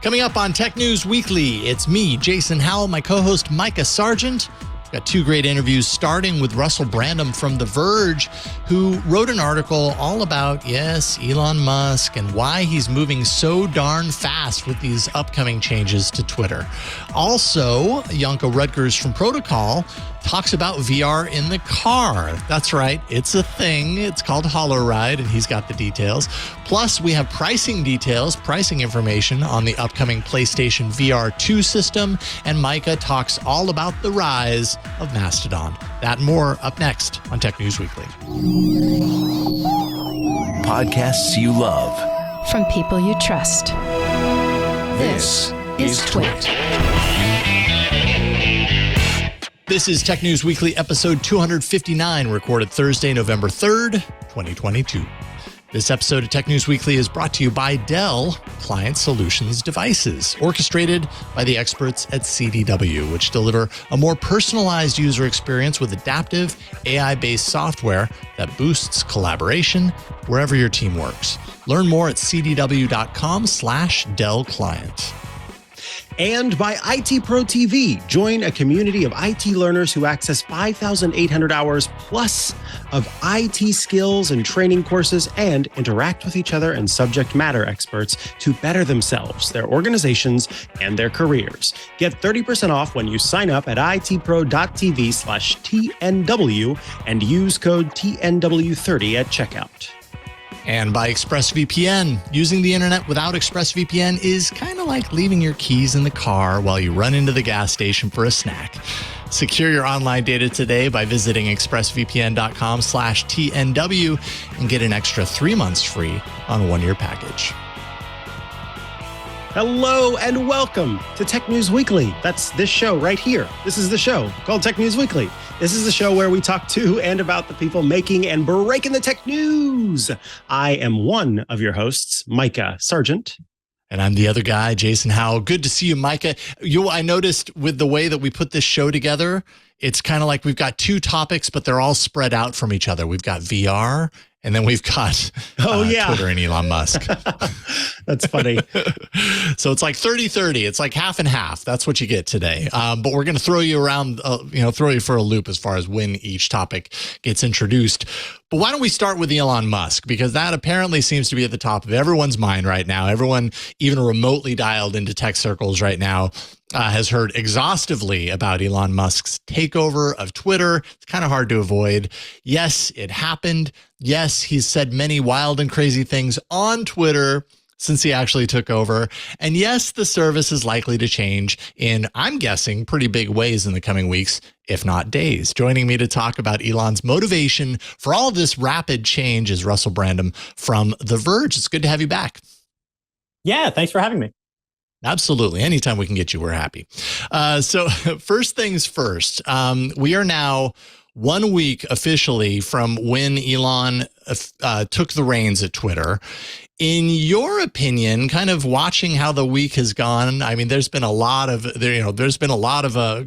Coming up on Tech News Weekly, it's me, Jason Howell, my co-host Mikah Sargent. We've got two great interviews, starting with Russell Brandom from The Verge, who wrote an article all about, yes, Elon Musk and why he's moving so darn fast with these upcoming changes to Twitter. Also, Janko Roettgers from Protocol talks about VR in the car. That's right, it's a thing. It's called Holoride, and he's got the details. Plus, we have pricing details, pricing information on the upcoming PlayStation VR2 system, and Mikah talks all about the rise of Mastodon. That and more up next on Tech News Weekly. Podcasts you love. From people you trust. This is TWiT. This is Tech News Weekly, episode 259, recorded Thursday, November 3rd, 2022. This episode of Tech News Weekly is brought to you by Dell Client Solutions Devices, orchestrated by the experts at CDW, which deliver a more personalized user experience with adaptive, AI-based software that boosts collaboration wherever your team works. Learn more at cdw.com/Dell Client. And by IT Pro TV. Join a community of IT learners who access 5,800 hours plus of IT skills and training courses and interact with each other and subject matter experts to better themselves, their organizations, and their careers. Get 30% off when you sign up at itpro.tv/TNW and use code TNW30 at checkout. And by ExpressVPN. Using the internet without ExpressVPN is kind of like leaving your keys in the car while you run into the gas station for a snack. Secure your online data today by visiting expressvpn.com/TNW and get an extra 3 months free on a 1-year package. Hello and welcome to Tech News Weekly. That's this show right here. This is the show called Tech News Weekly. This is the show where we talk to and about the people making and breaking the tech news. I am one of your hosts, Mikah Sargent. And I'm the other guy, Jason Howell. Good to see you, Mikah. I noticed with the way that we put this show together, it's kind of like we've got two topics, but they're all spread out from each other. We've got VR, and then we've got Twitter and Elon Musk. That's funny. So it's like 30-30. It's like half and half. That's what you get today. But we're going to throw you around, throw you for a loop as far as when each topic gets introduced. But why don't we start with Elon Musk? Because that apparently seems to be at the top of everyone's mind right now. Everyone, even remotely dialed into tech circles right now, has heard exhaustively about Elon Musk's takeover of Twitter. It's kind of hard to avoid. Yes, it happened. Yes, he's said many wild and crazy things on Twitter since he actually took over. And yes, the service is likely to change in, I'm guessing, pretty big ways in the coming weeks, if not days. Joining me to talk about Elon's motivation for all of this rapid change is Russell Brandom from The Verge. It's good to have you back. Yeah, thanks for having me. Absolutely. Anytime we can get you, we're happy. So first things first, we are now 1 week officially from when Elon took the reins at Twitter. In your opinion, kind of watching how the week has gone, I mean, there's been a lot of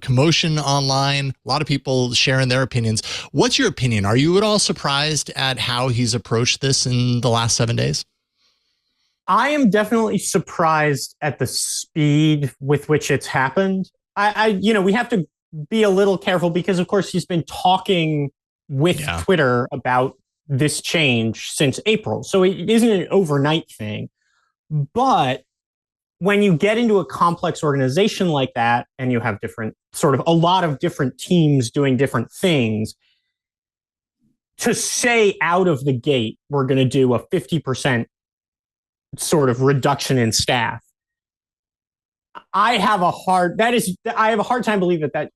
commotion online, a lot of people sharing their opinions. What's your opinion? Are you at all surprised at how he's approached this in the last 7 days? I am definitely surprised at the speed with which it's happened. We have to be a little careful because, of course, he's been talking with Twitter about this change since April. So it isn't an overnight thing. But when you get into a complex organization like that and you have a lot of different teams doing different things, to say out of the gate, we're going to do a 50% sort of reduction in staff, I have a hard time believing that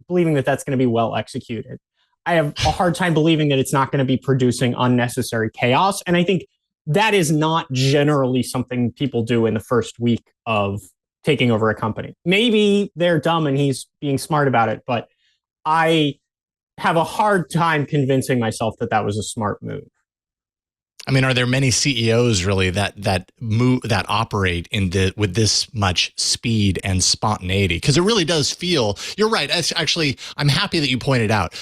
that's going to be well executed. I have a hard time believing that it's not going to be producing unnecessary chaos. And I think that is not generally something people do in the first week of taking over a company. Maybe they're dumb and he's being smart about it, but I have a hard time convincing myself that that was a smart move. I mean, are there many CEOs really that operate with this much speed and spontaneity? Because it really does feel, you're right. Actually, I'm happy that you pointed out,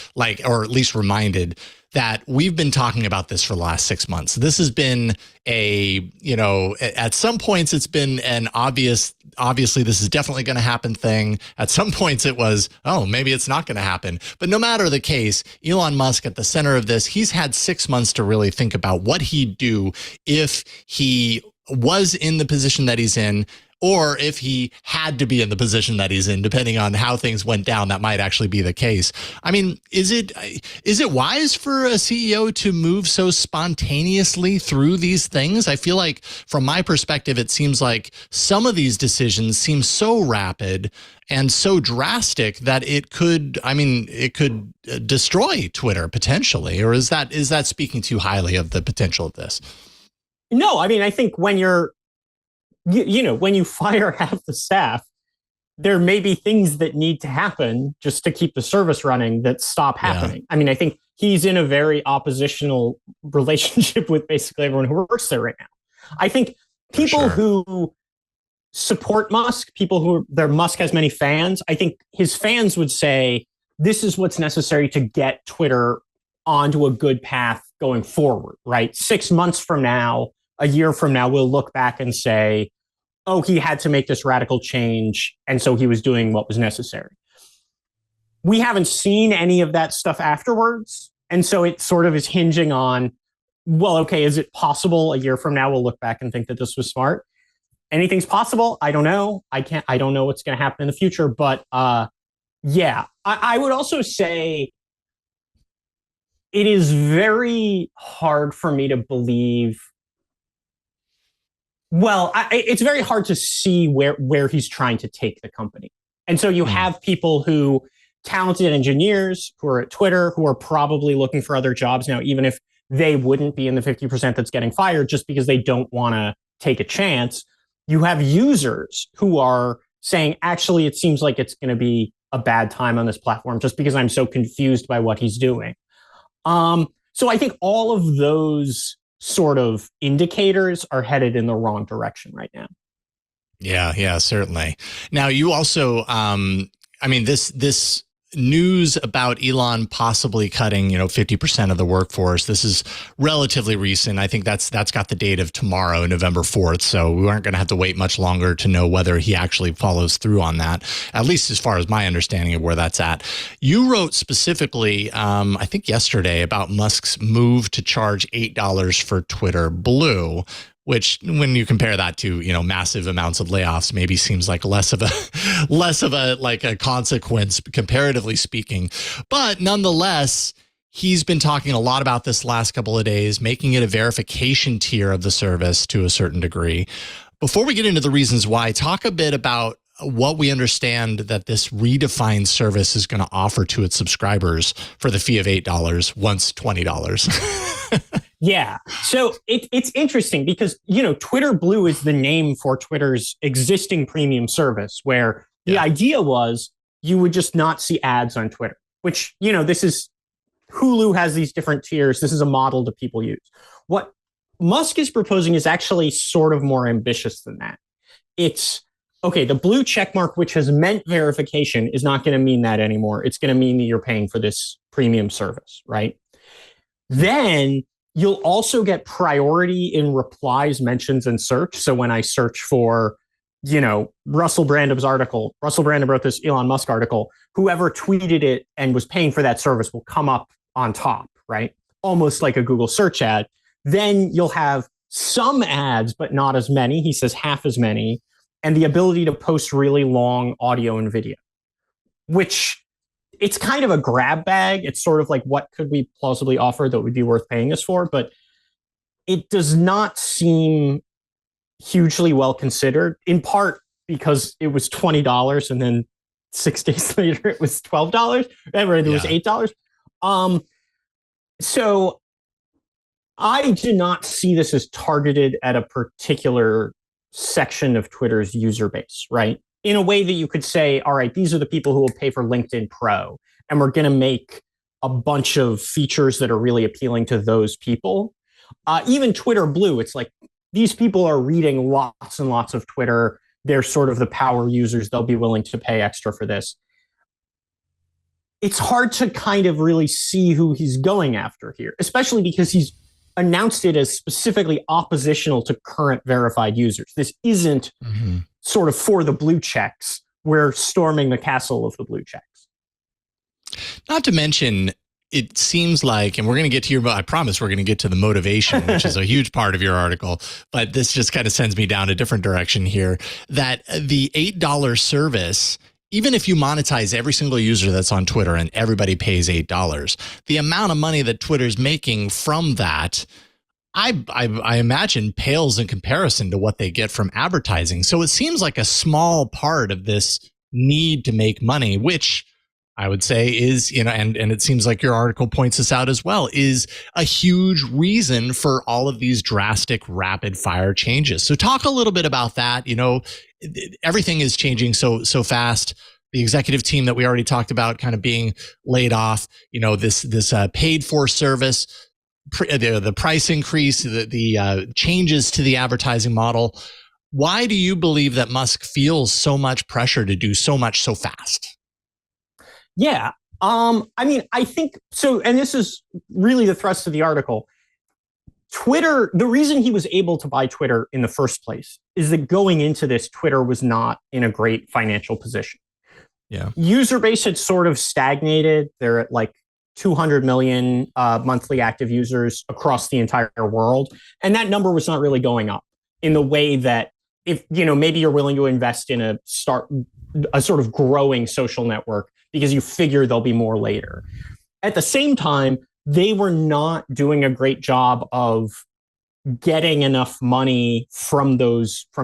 or at least reminded, that we've been talking about this for the last 6 months. This has been at some points it's been an obviously this is definitely going to happen thing. At some points it was, oh, maybe it's not going to happen. But no matter the case, Elon Musk at the center of this, he's had 6 months to really think about what he'd do if he was in the position that he's in, or if he had to be in the position that he's in, depending on how things went down. That might actually be the case. I mean, is it wise for a CEO to move so spontaneously through these things? I feel like, from my perspective, it seems like some of these decisions seem so rapid and so drastic that it could destroy Twitter potentially. Or is that speaking too highly of the potential of this? No, I mean, I think when when you fire half the staff, there may be things that need to happen just to keep the service running that stop happening. Yeah. I mean, I think he's in a very oppositional relationship with basically everyone who works there right now. I think people who support Musk, Musk has many fans. I think his fans would say, this is what's necessary to get Twitter onto a good path going forward, right? 6 months from now, a year from now, we'll look back and say, oh, he had to make this radical change, and so he was doing what was necessary. We haven't seen any of that stuff afterwards, and so it sort of is hinging on, well, okay, is it possible a year from now we'll look back and think that this was smart? Anything's possible. I don't know. I don't know what's going to happen in the future, but I would also say it is very hard for me to believe. Well, it's very hard to see where he's trying to take the company. And so you have people talented engineers who are at Twitter, who are probably looking for other jobs now, even if they wouldn't be in the 50% that's getting fired just because they don't want to take a chance. You have users who are saying, actually, it seems like it's going to be a bad time on this platform just because I'm so confused by what he's doing. So I think all of those sort of indicators are headed in the wrong direction right now. Yeah, certainly. Now, you also, this news about Elon possibly cutting, 50% of the workforce. This is relatively recent. I think that's got the date of tomorrow, November 4th. So we aren't going to have to wait much longer to know whether he actually follows through on that, at least as far as my understanding of where that's at. You wrote specifically, I think yesterday, about Musk's move to charge $8 for Twitter Blue, which, when you compare that to, massive amounts of layoffs, maybe seems like less of a consequence, comparatively speaking. But nonetheless, he's been talking a lot about this last couple of days, making it a verification tier of the service to a certain degree. Before we get into the reasons why, talk a bit about what we understand that this redefined service is going to offer to its subscribers for the fee of $8, once $20. Yeah. So it's interesting because, Twitter Blue is the name for Twitter's existing premium service, where the idea was you would just not see ads on Twitter, which, this is Hulu has these different tiers. This is a model that people use. What Musk is proposing is actually sort of more ambitious than that. It's, okay, the blue checkmark, which has meant verification, is not going to mean that anymore. It's going to mean that you're paying for this premium service, right? Then you'll also get priority in replies, mentions, and search. So when I search for, Russell Brandon's article, Russell Brandom wrote this Elon Musk article, whoever tweeted it and was paying for that service will come up on top, right? Almost like a Google search ad. Then you'll have some ads, but not as many. He says half as many. And the ability to post really long audio and video, which it's kind of a grab bag. It's sort of like, what could we plausibly offer that would be worth paying us for? But it does not seem hugely well considered, in part because it was $20 and then 6 days later it was $12. Remember, it was $8. So I do not see this as targeted at a particular section of Twitter's user base, right? In a way that you could say, all right, these are the people who will pay for LinkedIn Pro, and we're going to make a bunch of features that are really appealing to those people. Even Twitter Blue, it's like these people are reading lots and lots of Twitter. They're sort of the power users. They'll be willing to pay extra for this. it's hard to kind of really see who he's going after here, especially because he's announced it as specifically oppositional to current verified users. This isn't sort of for the blue checks. We're storming the castle of the blue checks. Not to mention, it seems like, and we're going to get to your, I promise we're going to get to the motivation, which is a huge part of your article, but this just kind of sends me down a different direction here, that the $8 service, even if you monetize every single user that's on Twitter and everybody pays $8, the amount of money that Twitter's making from that, I imagine, pales in comparison to what they get from advertising. So it seems like a small part of this need to make money, which I would say is, and it seems like your article points this out as well, is a huge reason for all of these drastic rapid fire changes. So talk a little bit about that. Everything is changing so fast. The executive team that we already talked about kind of being laid off, this paid for service, the price increase, the changes to the advertising model. Why do you believe that Musk feels so much pressure to do so much so fast? Yeah. I think so. And this is really the thrust of the article. Twitter, the reason he was able to buy Twitter in the first place is that going into this, Twitter was not in a great financial position. Yeah. User base had sort of stagnated. They're at like 200 million monthly active users across the entire world. And that number was not really going up in the way that if, maybe you're willing to invest in a sort of growing social network because you figure there'll be more later. At the same time, they were not doing a great job of getting enough money from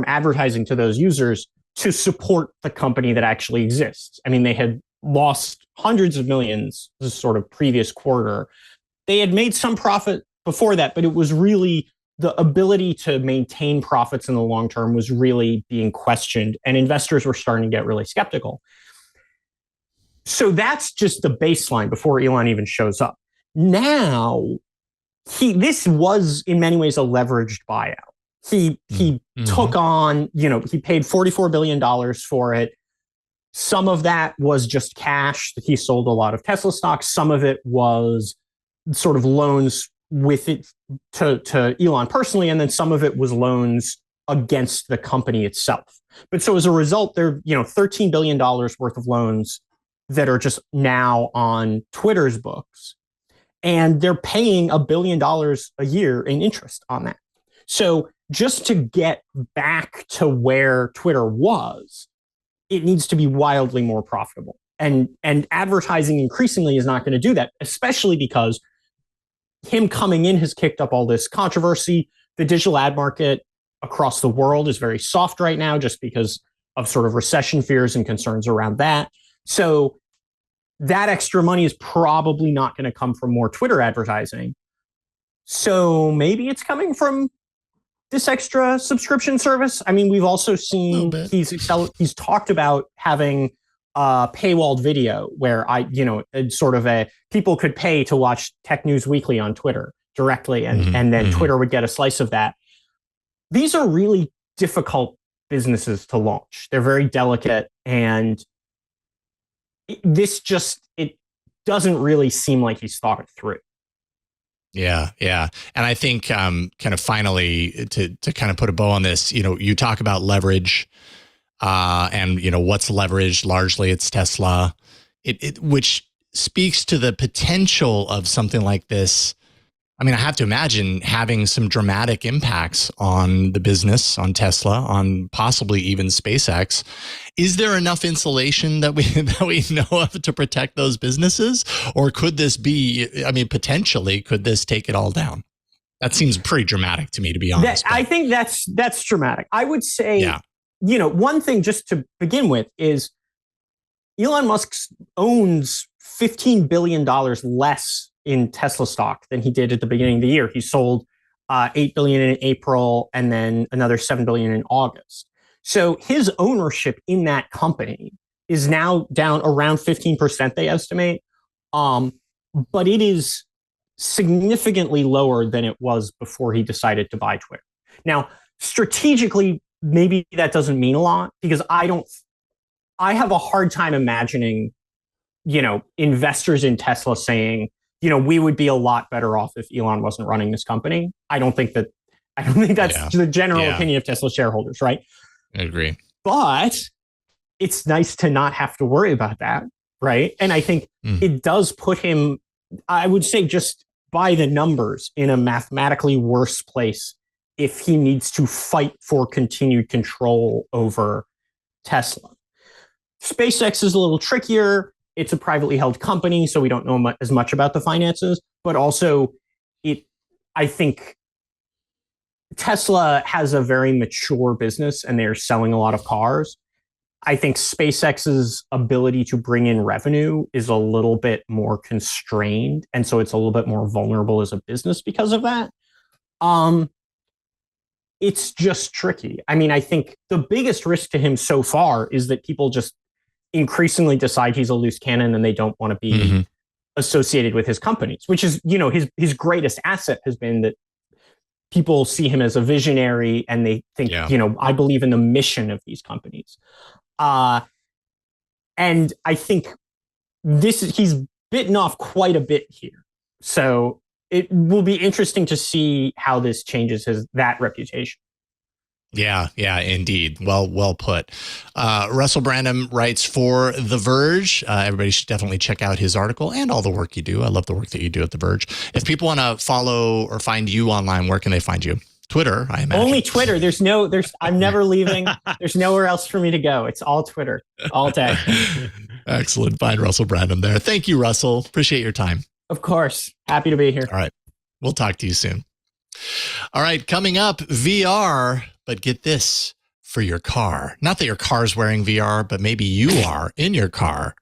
advertising to those users to support the company that actually exists. I mean, they had lost hundreds of millions this sort of previous quarter. They had made some profit before that, but it was really the ability to maintain profits in the long term was really being questioned, and investors were starting to get really skeptical. So that's just the baseline before Elon even shows up. Now, this was in many ways a leveraged buyout. He took on, he paid $44 billion for it. Some of that was just cash that he sold a lot of Tesla stocks. Some of it was sort of loans with it to Elon personally, and then some of it was loans against the company itself. But so as a result, there $13 billion worth of loans that are just now on Twitter's books, and they're paying $1 billion a year in interest on that. So just to get back to where Twitter was, it needs to be wildly more profitable. And advertising increasingly is not going to do that, especially because him coming in has kicked up all this controversy. The digital ad market across the world is very soft right now just because of sort of recession fears and concerns around that. So that extra money is probably not going to come from more Twitter advertising. So maybe it's coming from this extra subscription service. I mean, we've also seen he's talked about having a paywalled video where people could pay to watch Tech News Weekly on Twitter directly, and then Twitter would get a slice of that. These are really difficult businesses to launch. They're very delicate, and it doesn't really seem like he's thought it through. Yeah. And I think kind of finally to kind of put a bow on this, you talk about leverage and, what's leveraged. Largely it's Tesla, which speaks to the potential of something like this. I mean, I have to imagine having some dramatic impacts on the business, on Tesla, on possibly even SpaceX. Is there enough insulation that we know of to protect those businesses? Or could this be, potentially, could this take it all down? That seems pretty dramatic to me, to be honest. I think that's dramatic. I would say, one thing just to begin with is Elon Musk owns $15 billion less in Tesla stock than he did at the beginning of the year. He sold $8 billion in April and then another $7 billion in August. So his ownership in that company is now down around 15%, they estimate. But it is significantly lower than it was before he decided to buy Twitter. Now, strategically, maybe that doesn't mean a lot because I have a hard time imagining investors in Tesla saying, we would be a lot better off if Elon wasn't running this company. I don't think that's the general opinion of Tesla shareholders, right? I agree. But it's nice to not have to worry about that, right? And I think it does put him, I would say, just by the numbers, in a mathematically worse place if he needs to fight for continued control over Tesla. SpaceX is a little trickier. It's a privately held company, so we don't know as much about the finances. But also, I think Tesla has a very mature business, and they're selling a lot of cars. I think SpaceX's ability to bring in revenue is a little bit more constrained, and so it's a little bit more vulnerable as a business because of that. It's just tricky. I mean, I think the biggest risk to him so far is that people just increasingly decide he's a loose cannon and they don't want to be associated with his companies, which is, his greatest asset has been that people see him as a visionary and they think, I believe in the mission of these companies. And I think he's bitten off quite a bit here. So it will be interesting to see how this changes that reputation. Yeah, indeed. Well put. Russell Brandom writes for The Verge. Everybody should definitely check out his article and all the work you do. I love the work that you do at The Verge. If people want to follow or find you online, where can they find you? Twitter, I imagine. Only Twitter. I'm never leaving. There's nowhere else for me to go. It's all Twitter, all day. Excellent. Find Russell Brandom there. Thank you, Russell. Appreciate your time. Of course. Happy to be here. All right. We'll talk to you soon. All right. Coming up, VR, but get this, for your car. Not that your car's wearing VR, but maybe you are in your car.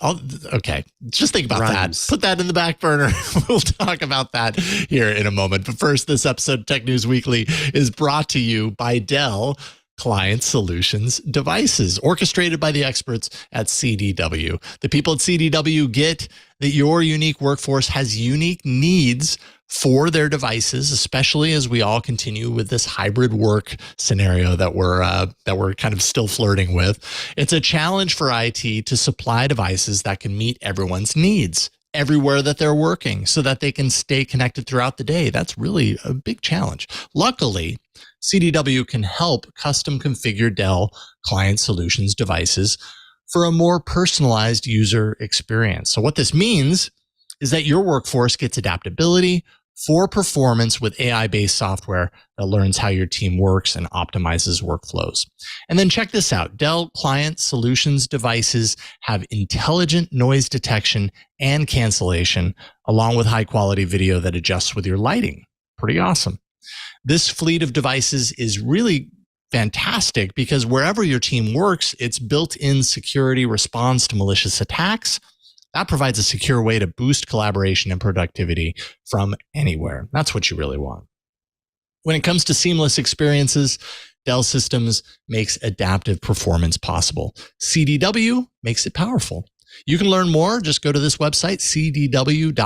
Okay. Just think about that. Put that in the back burner. We'll talk about that here in a moment. But first, this episode of Tech News Weekly is brought to you by Dell Client Solutions Devices, orchestrated by the experts at CDW. The people at CDW get that your unique workforce has unique needs for their devices, especially as we all continue with this hybrid work scenario that we're kind of still flirting with. It's a challenge for IT to supply devices that can meet everyone's needs everywhere that they're working so that they can stay connected throughout the day. That's really a big challenge. Luckily, CDW can help custom configure Dell Client Solutions devices for a more personalized user experience. So what this means is that your workforce gets adaptability for performance with AI-based software that learns how your team works and optimizes workflows. And then check this out. Dell Client Solutions devices have intelligent noise detection and cancellation, along with high-quality video that adjusts with your lighting. Pretty awesome. This fleet of devices is really fantastic because wherever your team works, its built-in security responds to malicious attacks. That provides a secure way to boost collaboration and productivity from anywhere. That's what you really want. When it comes to seamless experiences, Dell Systems makes adaptive performance possible. CDW makes it powerful. You can learn more. Just go to this website, cdw.com/Dell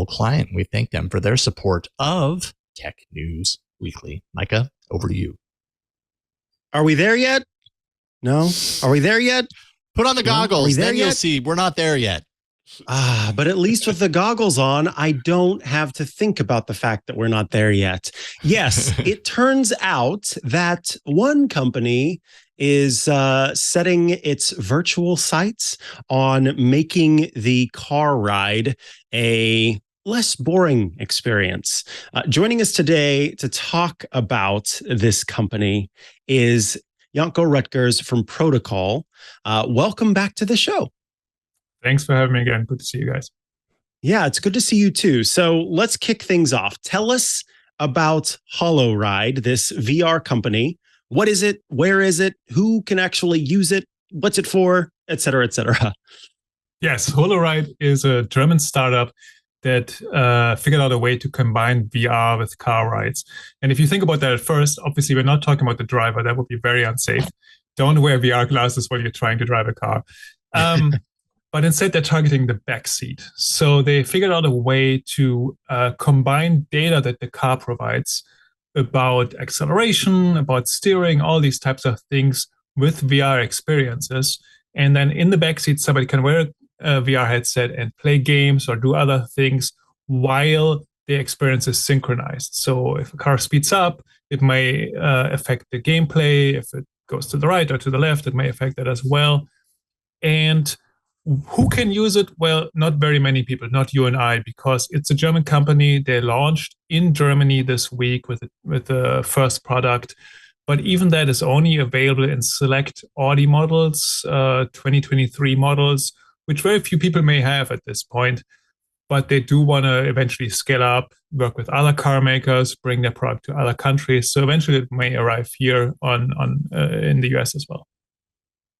Client. We thank them for their support of Tech News Weekly. Mikah, over to you. Are we there yet? No? Are we there yet? Put on the goggles, then you'll see we're not there yet. But at least with the goggles on, I don't have to think about the fact that we're not there yet. Yes, it turns out that one company is setting its virtual sights on making the car ride a less boring experience. Joining us today to talk about this company is Janko Roettgers from Protocol. Welcome back to the show. Thanks for having me again. Good to see you guys. Yeah, it's good to see you too. So let's kick things off. Tell us about Holoride, this VR company. What is it? Where is it? Who can actually use it? What's it for? Et cetera, et cetera. Yes, Holoride is a German startup that figured out a way to combine VR with car rides. And if you think about that at first, obviously we're not talking about the driver. That would be very unsafe. Don't wear VR glasses while you're trying to drive a car. But instead, they're targeting the back seat. So they figured out a way to combine data that the car provides about acceleration, about steering, all these types of things with VR experiences, And then in the backseat, somebody can wear a VR headset and play games or do other things while the experience is synchronized. So if a car speeds up, it may affect the gameplay. If it goes to the right or to the left, it may affect that as well. And who can use it? Well, not very many people, not you and I, because it's a German company. They launched in Germany this week with the first product. But even that is only available in select Audi models, 2023 models, which very few people may have at this point. But they do want to eventually scale up, work with other car makers, bring their product to other countries. So eventually it may arrive here in the US as well.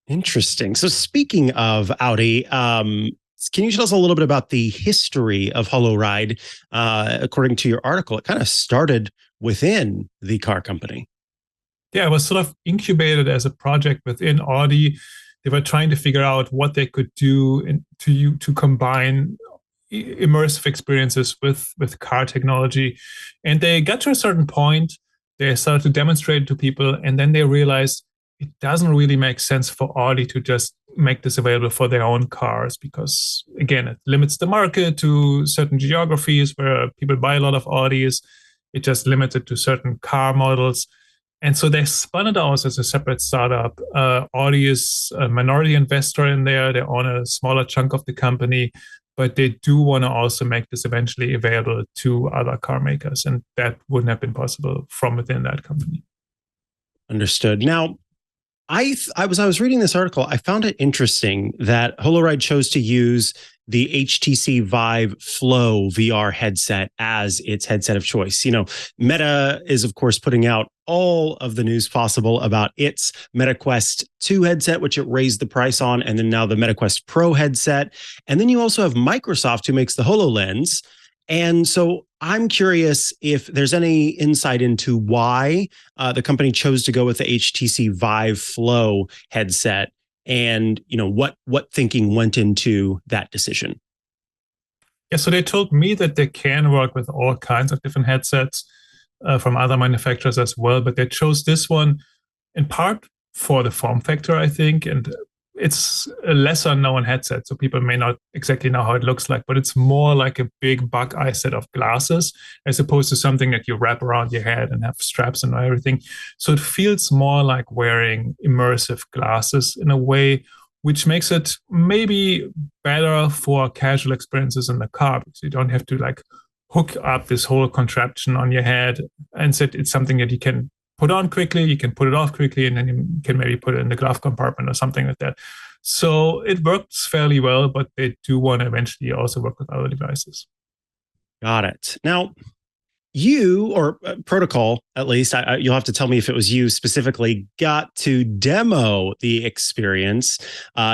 Interesting. So speaking of Audi, can you tell us a little bit about the history of Holoride? According to your article, it kind of started within the car company. Yeah, it was sort of incubated as a project within Audi. They were trying to figure out what they could do to combine immersive experiences with car technology. And they got to a certain point, they started to demonstrate it to people, and then they realized it doesn't really make sense for Audi to just make this available for their own cars because, again, it limits the market to certain geographies where people buy a lot of Audis. It just limits it to certain car models. And so they spun it out as a separate startup. Audi is a minority investor in there. They own a smaller chunk of the company, but they do want to also make this eventually available to other car makers. And that wouldn't have been possible from within that company. Understood. Now, I was reading this article, I found it interesting that Holoride chose to use the HTC Vive Flow VR headset as its headset of choice. You know, Meta is, of course, putting out all of the news possible about its Meta Quest 2 headset, which it raised the price on, and then now the Meta Quest Pro headset. And then you also have Microsoft, who makes the HoloLens. And so I'm curious if there's any insight into why the company chose to go with the HTC Vive Flow headset, and what thinking went into that decision. Yeah, so they told me that they can work with all kinds of different headsets from other manufacturers as well, but they chose this one in part for the form factor, I think, and it's a lesser known headset, so people may not exactly know how it looks like, but it's more like a big Buckeye set of glasses as opposed to something that you wrap around your head and have straps and everything. So it feels more like wearing immersive glasses in a way, which makes it maybe better for casual experiences in the car because you don't have to like hook up this whole contraption on your head. And so it's something that you can put on quickly, you can put it off quickly, and then you can maybe put it in the glove compartment or something like that. So it works fairly well, but they do want to eventually also work with other devices. Got it. Now, you, or Protocol, at least, you'll have to tell me if it was you specifically, got to demo the experience.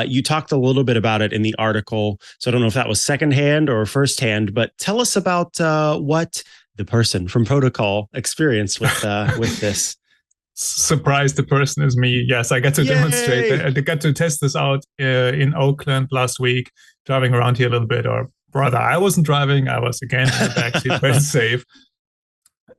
You talked a little bit about it in the article, so I don't know if that was secondhand or firsthand, but tell us about what the person from Protocol experienced with this. Surprise, the person is me. Yes, I got to demonstrate. I got to test this out in Oakland last week, driving around here a little bit, or rather, I wasn't driving. I was, again, in the backseat, very safe.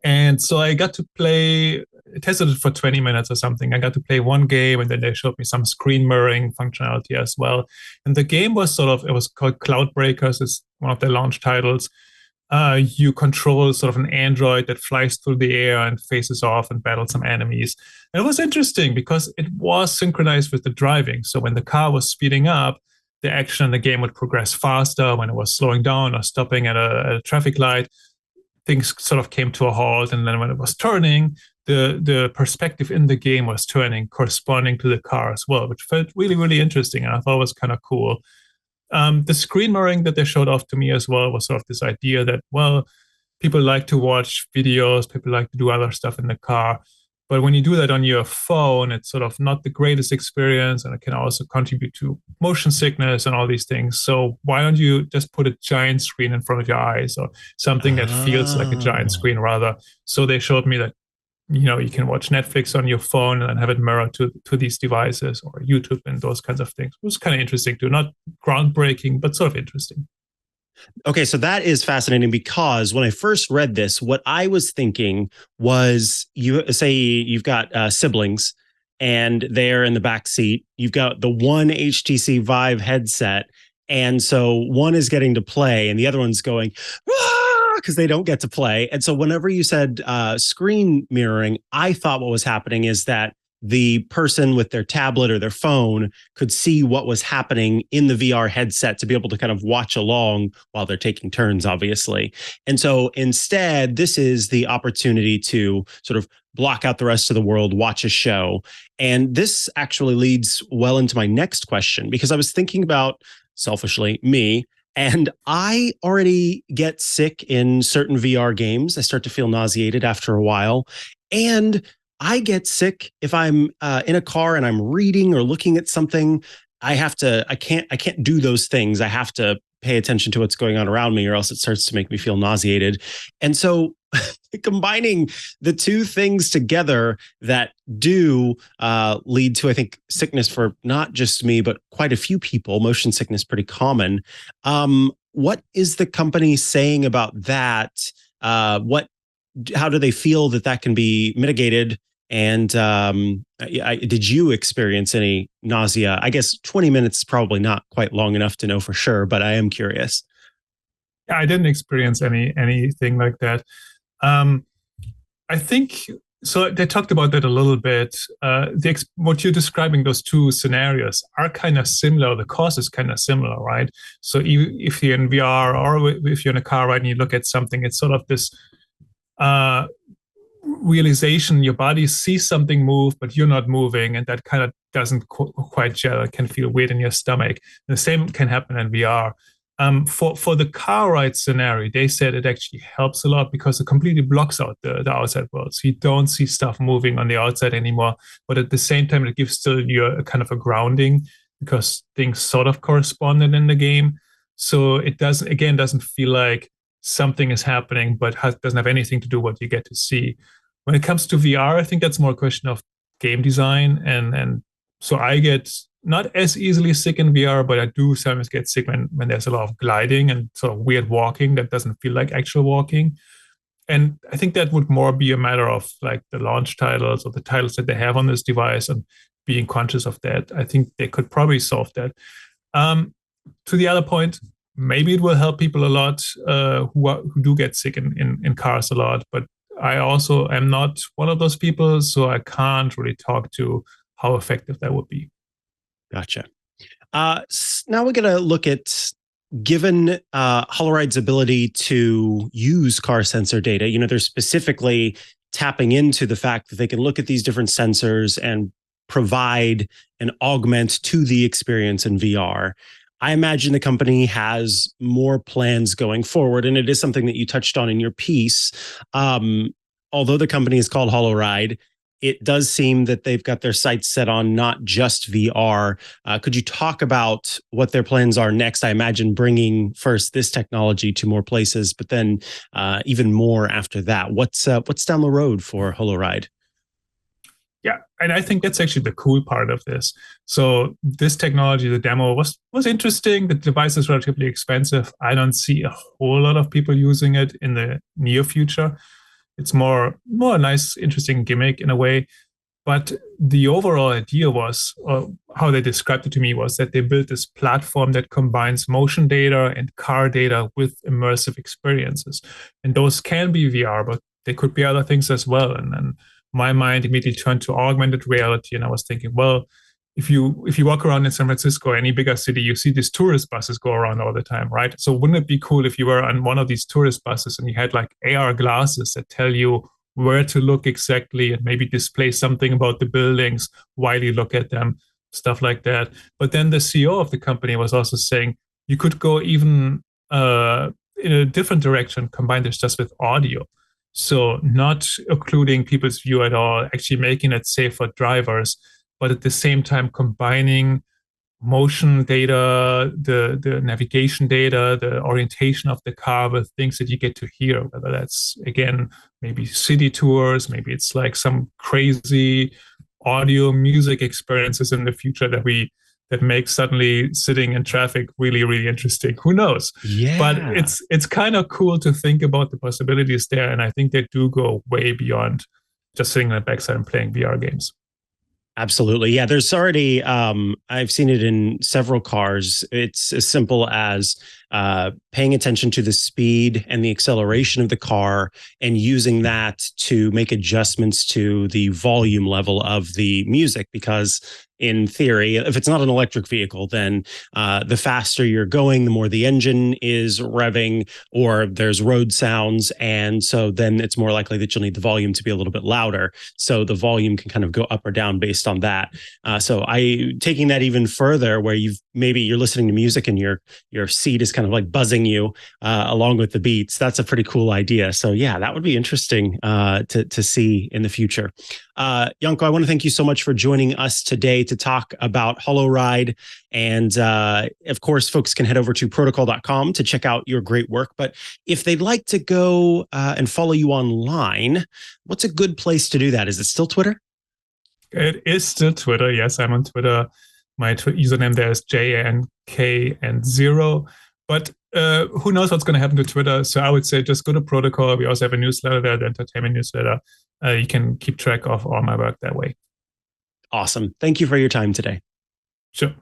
And so I got to play, tested it for 20 minutes or something. I got to play one game, and then they showed me some screen mirroring functionality as well. And the game was it was called Cloudbreakers. It's one of their launch titles. You control sort of an android that flies through the air and faces off and battles some enemies. And it was interesting because it was synchronized with the driving. So when the car was speeding up, the action in the game would progress faster. When it was slowing down or stopping at a traffic light, things sort of came to a halt. And then when it was turning, the perspective in the game was turning, corresponding to the car as well, which felt really, really interesting. And I thought it was kind of cool. The screen mirroring that they showed off to me as well was sort of this idea that, well, people like to watch videos, people like to do other stuff in the car. But when you do that on your phone, it's sort of not the greatest experience, and it can also contribute to motion sickness and all these things. So why don't you just put a giant screen in front of your eyes, or something that feels like a giant screen rather? So they showed me that, you can watch Netflix on your phone and then have it mirrored to these devices, or YouTube and those kinds of things. It was kind of interesting too. Not groundbreaking, but sort of interesting. Okay, so that is fascinating because when I first read this, what I was thinking was, you say you've got siblings, and they're in the back seat. You've got the one HTC Vive headset. And so one is getting to play and the other one's going, because they don't get to play. And so whenever you said screen mirroring, I thought what was happening is that the person with their tablet or their phone could see what was happening in the VR headset to be able to kind of watch along while they're taking turns, obviously. And so instead, this is the opportunity to sort of block out the rest of the world, watch a show. And this actually leads well into my next question, because I was thinking about, selfishly, me, and I already get sick in certain VR games. I start to feel nauseated after a while. And I get sick if I'm in a car and I'm reading or looking at something. I can't do those things. I have to pay attention to what's going on around me, or else it starts to make me feel nauseated. And so combining the two things together that do lead to, I think, sickness for not just me, but quite a few people, motion sickness, pretty common. What is the company saying about that? How do they feel that can be mitigated? And did you experience any nausea? I guess 20 minutes is probably not quite long enough to know for sure, but I am curious. I didn't experience anything like that. I think so. They talked about that a little bit. What you're describing, those two scenarios, are kind of similar. The cause is kind of similar, right? So if you're in VR or if you're in a car ride and you look at something, it's sort of this realization your body sees something move, but you're not moving, and that kind of doesn't quite gel. It can feel weird in your stomach. And the same can happen in VR. For the car ride scenario, they said it actually helps a lot because it completely blocks out the outside world. So you don't see stuff moving on the outside anymore. But at the same time, it gives still you a kind of a grounding because things sort of corresponded in the game. So it doesn't feel like something is happening, but doesn't have anything to do with what you get to see. When it comes to VR, I think that's more a question of game design. And so I get not as easily sick in VR, but I do sometimes get sick when there's a lot of gliding and sort of weird walking that doesn't feel like actual walking. And I think that would more be a matter of like the launch titles or the titles that they have on this device and being conscious of that. I think they could probably solve that. To the other point, maybe it will help people a lot who do get sick in cars a lot, but I also am not one of those people, so I can't really talk to how effective that would be. Gotcha. Now we're going to look at, given Holoride's ability to use car sensor data, they're specifically tapping into the fact that they can look at these different sensors and provide an augment to the experience in VR. I imagine the company has more plans going forward, and it is something that you touched on in your piece. Although the company is called Holoride, it does seem that they've got their sights set on not just VR. Could you talk about what their plans are next? I imagine bringing first this technology to more places, but then even more after that. What's down the road for Holoride? Yeah, and I think that's actually the cool part of this. So this technology, the demo was interesting. The device is relatively expensive. I don't see a whole lot of people using it in the near future. It's more a nice, interesting gimmick in a way. But the overall idea was, how they described it to me, was that they built this platform that combines motion data and car data with immersive experiences. And those can be VR, but they could be other things as well. And my mind immediately turned to augmented reality. And I was thinking, well, if you walk around in San Francisco, any bigger city, you see these tourist buses go around all the time, right? So wouldn't it be cool if you were on one of these tourist buses and you had like AR glasses that tell you where to look exactly and maybe display something about the buildings while you look at them, stuff like that. But then the CEO of the company was also saying you could go even in a different direction, combine this just with audio. So not occluding people's view at all, actually making it safe for drivers, but at the same time combining motion data, the navigation data, the orientation of the car with things that you get to hear, whether that's, again, maybe city tours, maybe it's like some crazy audio music experiences in the future that make suddenly sitting in traffic really, really interesting. Who knows? Yeah. But it's kind of cool to think about the possibilities there. And I think they do go way beyond just sitting on the backside and playing VR games. Absolutely. Yeah, there's already, I've seen it in several cars. It's as simple as paying attention to the speed and the acceleration of the car and using that to make adjustments to the volume level of the music. Because in theory, if it's not an electric vehicle, then the faster you're going, the more the engine is revving or there's road sounds. And so then it's more likely that you'll need the volume to be a little bit louder. So the volume can kind of go up or down based on that. So taking that even further, where you're listening to music and your seat is kind of like buzzing you along with the beats. That's a pretty cool idea. So yeah, that would be interesting to see in the future. Janko, I want to thank you so much for joining us today to talk about Holoride. And of course, folks can head over to protocol.com to check out your great work. But if they'd like to go and follow you online, what's a good place to do that? Is it still Twitter? It is still Twitter. Yes, I'm on Twitter. My username there is JNK0. But who knows what's going to happen to Twitter? So I would say just go to Protocol. We also have a newsletter there, the entertainment newsletter. You can keep track of all my work that way. Awesome. Thank you for your time today. Sure.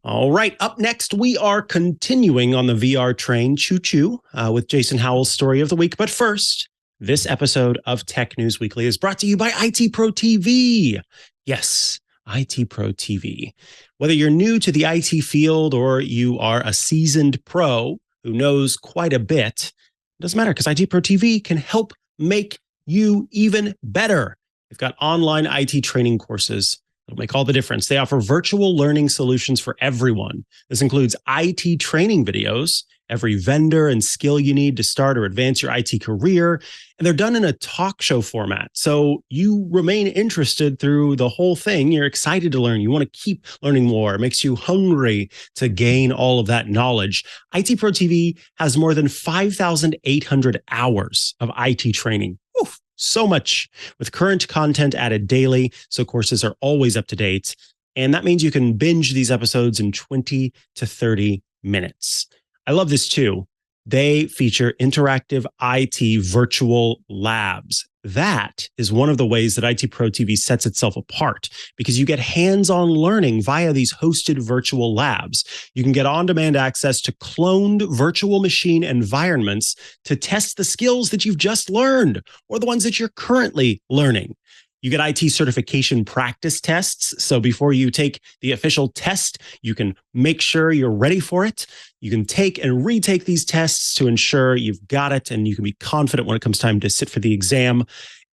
All right. Up next, we are continuing on the VR train, choo-choo, with Jason Howell's story of the week. But first, this episode of Tech News Weekly is brought to you by IT Pro TV. Yes, IT Pro TV. Whether you're new to the IT field or you are a seasoned pro who knows quite a bit, it doesn't matter because IT Pro TV can help make you even better. They've got online IT training courses. It'll make all the difference. They offer virtual learning solutions for everyone. This includes IT training videos, every vendor and skill you need to start or advance your IT career. And they're done in a talk show format. So you remain interested through the whole thing. You're excited to learn. You want to keep learning more. It makes you hungry to gain all of that knowledge. IT Pro TV has more than 5,800 hours of IT training. Oof. So much with current content added daily. So courses are always up to date. And that means you can binge these episodes in 20 to 30 minutes. I love this too. They feature interactive IT virtual labs. That is one of the ways that IT Pro TV sets itself apart because you get hands-on learning via these hosted virtual labs. You can get on-demand access to cloned virtual machine environments to test the skills that you've just learned or the ones that you're currently learning. You get IT certification practice tests. So before you take the official test, you can make sure you're ready for it. You can take and retake these tests to ensure you've got it and you can be confident when it comes time to sit for the exam.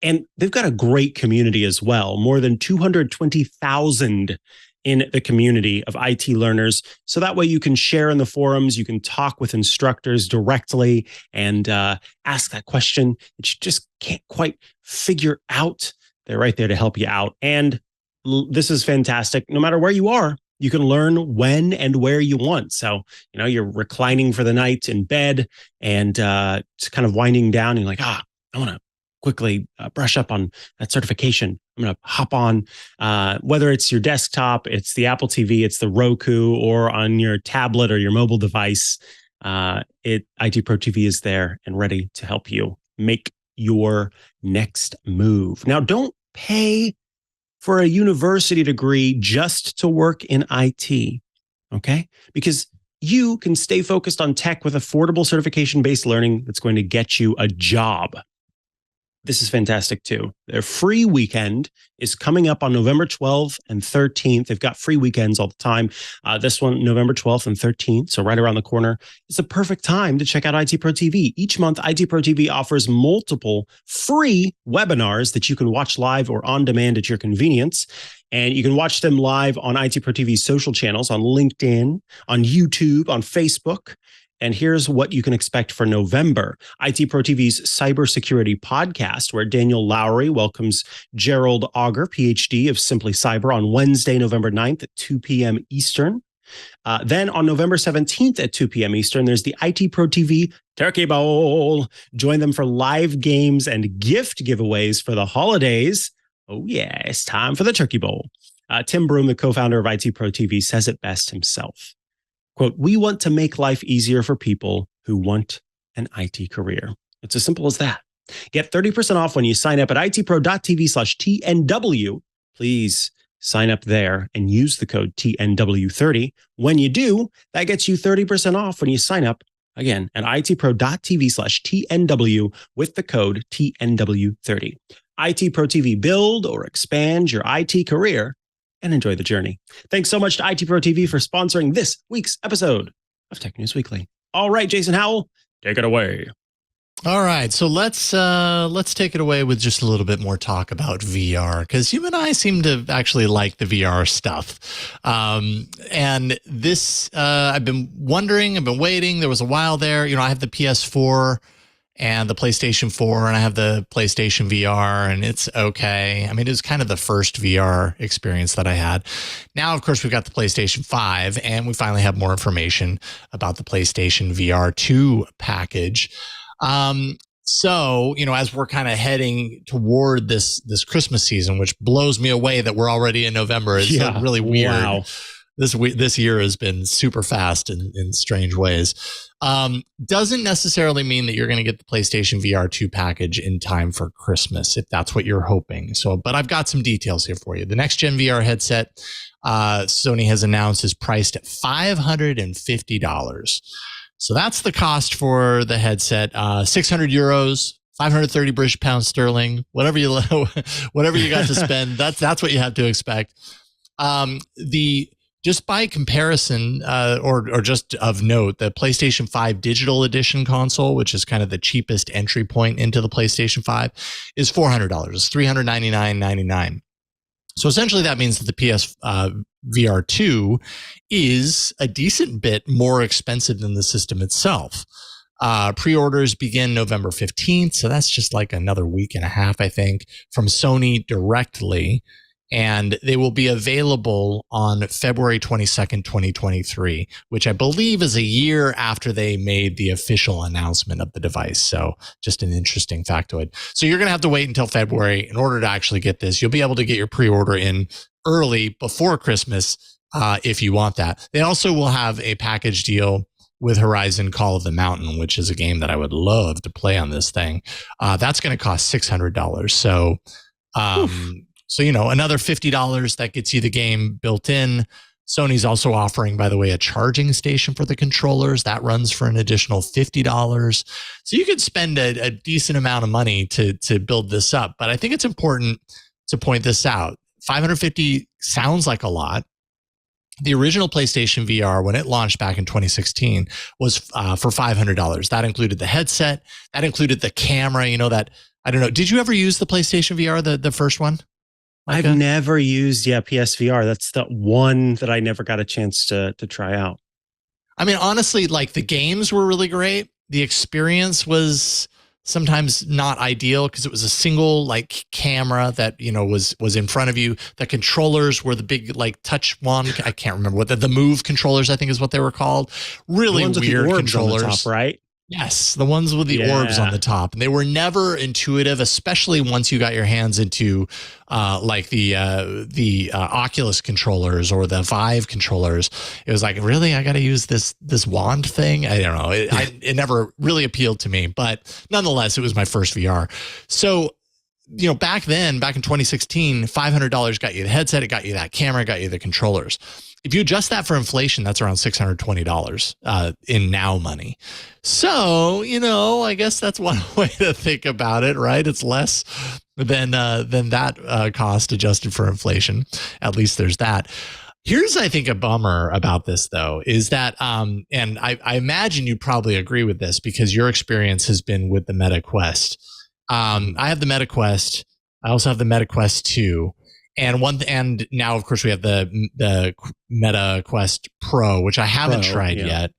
And they've got a great community as well, more than 220,000 in the community of IT learners. So that way you can share in the forums, you can talk with instructors directly and ask that question that you just can't quite figure out. They're right there to help you out. And this is fantastic. No matter where you are, you can learn when and where you want. So, you're reclining for the night in bed and it's kind of winding down. And you're like, I want to quickly brush up on that certification. I'm going to hop on, whether it's your desktop, it's the Apple TV, it's the Roku, or on your tablet or your mobile device. IT Pro TV is there and ready to help you make your next move. Now, don't pay for a university degree just to work in IT, okay? Because you can stay focused on tech with affordable certification-based learning that's going to get you a job. This is fantastic too. Their free weekend is coming up on November 12th and 13th. They've got free weekends all the time. This one, November 12th and 13th, so right around the corner. It's a perfect time to check out IT Pro TV. Each month, IT Pro TV offers multiple free webinars that you can watch live or on demand at your convenience. And you can watch them live on IT Pro TV's social channels, on LinkedIn, on YouTube, on Facebook. And here's what you can expect for November. IT Pro TV's cybersecurity podcast, where Daniel Lowry welcomes Gerald Auger, PhD of Simply Cyber, on Wednesday, November 9th at 2 p.m. Eastern. Then on November 17th at 2 p.m. Eastern, there's the IT Pro TV Turkey Bowl. Join them for live games and gift giveaways for the holidays. Oh yeah, it's time for the Turkey Bowl. Tim Broom, the co-founder of IT Pro TV, says it best himself. Quote, "We want to make life easier for people who want an IT career." It's as simple as that. Get 30% off when you sign up at itpro.tv/TNW. please sign up there and use the code TNW30. When you do, that gets you 30% off when you sign up again at itpro.tv/TNW with the code TNW30. IT Pro TV, build or expand your IT career and enjoy the journey. Thanks so much to IT Pro TV for sponsoring this week's episode of Tech News Weekly. All right, Jason Howell, take it away. All right, so let's take it away with just a little bit more talk about VR, because you and I seem to actually like the VR stuff. And this, I've been wondering, I've been waiting. There was a while there, I have the PS4 and the PlayStation 4, and I have the PlayStation VR, and it's okay. I mean, it was kind of the first VR experience that I had. Now, of course, we've got the PlayStation 5, and we finally have more information about the PlayStation VR2 package. So, as we're kind of heading toward this Christmas season, which blows me away that we're already in November. It's really weird. Wow. This year has been super fast in strange ways. Doesn't necessarily mean that you're going to get the PlayStation VR2 package in time for Christmas, if that's what you're hoping. So, but I've got some details here for you. The next gen VR headset, Sony has announced, is priced at $550. So that's the cost for the headset. 600 euros, 530 British pounds sterling, whatever you got to spend. That's what you have to expect. Just by comparison, or just of note, the PlayStation 5 Digital Edition console, which is kind of the cheapest entry point into the PlayStation 5, is $400. It's $399.99. So essentially that means that the PS VR2 is a decent bit more expensive than the system itself. Pre-orders begin November 15th. So that's just like another week and a half, I think, from Sony directly. And they will be available on February 22nd, 2023, which I believe is a year after they made the official announcement of the device. So just an interesting factoid. So you're going to have to wait until February in order to actually get this. You'll be able to get your pre-order in early before Christmas if you want that. They also will have a package deal with Horizon Call of the Mountain, which is a game that I would love to play on this thing. That's going to cost $600. So, So, another $50 that gets you the game built in. Sony's also offering, by the way, a charging station for the controllers. That runs for an additional $50. So you could spend a decent amount of money to build this up. But I think it's important to point this out. $550 sounds like a lot. The original PlayStation VR, when it launched back in 2016, was for $500. That included the headset. That included the camera. I don't know. Did you ever use the PlayStation VR, the first one? I've never used PSVR. That's the one that I never got a chance to try out. I mean, honestly, like the games were really great. The experience was sometimes not ideal because it was a single camera that was in front of you. The controllers were the big touch wand. I can't remember what the Move controllers, I think, is what they were called. Really weird controllers, on the top, right? Yes, the ones with the orbs on the top. And they were never intuitive, especially once you got your hands into the Oculus controllers or the Vive controllers. It was like, really, I got to use this wand thing? I don't know. It never really appealed to me. But nonetheless, it was my first VR. So, back then, back in 2016, $500 got you the headset. It got you that camera. It got you the controllers. If you adjust that for inflation, that's around $620 in now money. So, I guess that's one way to think about it, right? It's less than that cost adjusted for inflation. At least there's that. Here's, I think, a bummer about this, though, is that, and I imagine you probably agree with this because your experience has been with the Meta Quest. I have the Meta Quest. I also have the Meta Quest 2. And now, of course, we have the Meta Quest Pro, which I haven't tried yet.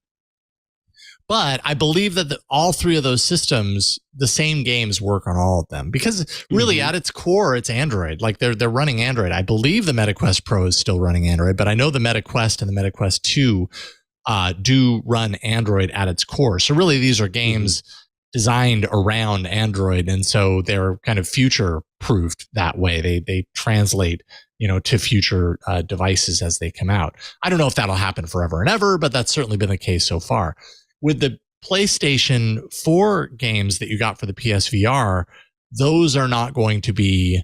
But I believe that all three of those systems, the same games work on all of them because really at its core, it's Android. Like they're running Android. I believe the Meta Quest Pro is still running Android, but I know the Meta Quest and the Meta Quest 2 do run Android at its core. So really, these are games designed around Android, and so they're kind of future proofed that way. They translate, to future devices as they come out. I don't know if that'll happen forever and ever, but that's certainly been the case so far. With the PlayStation 4 games that you got for the PSVR, those are not going to be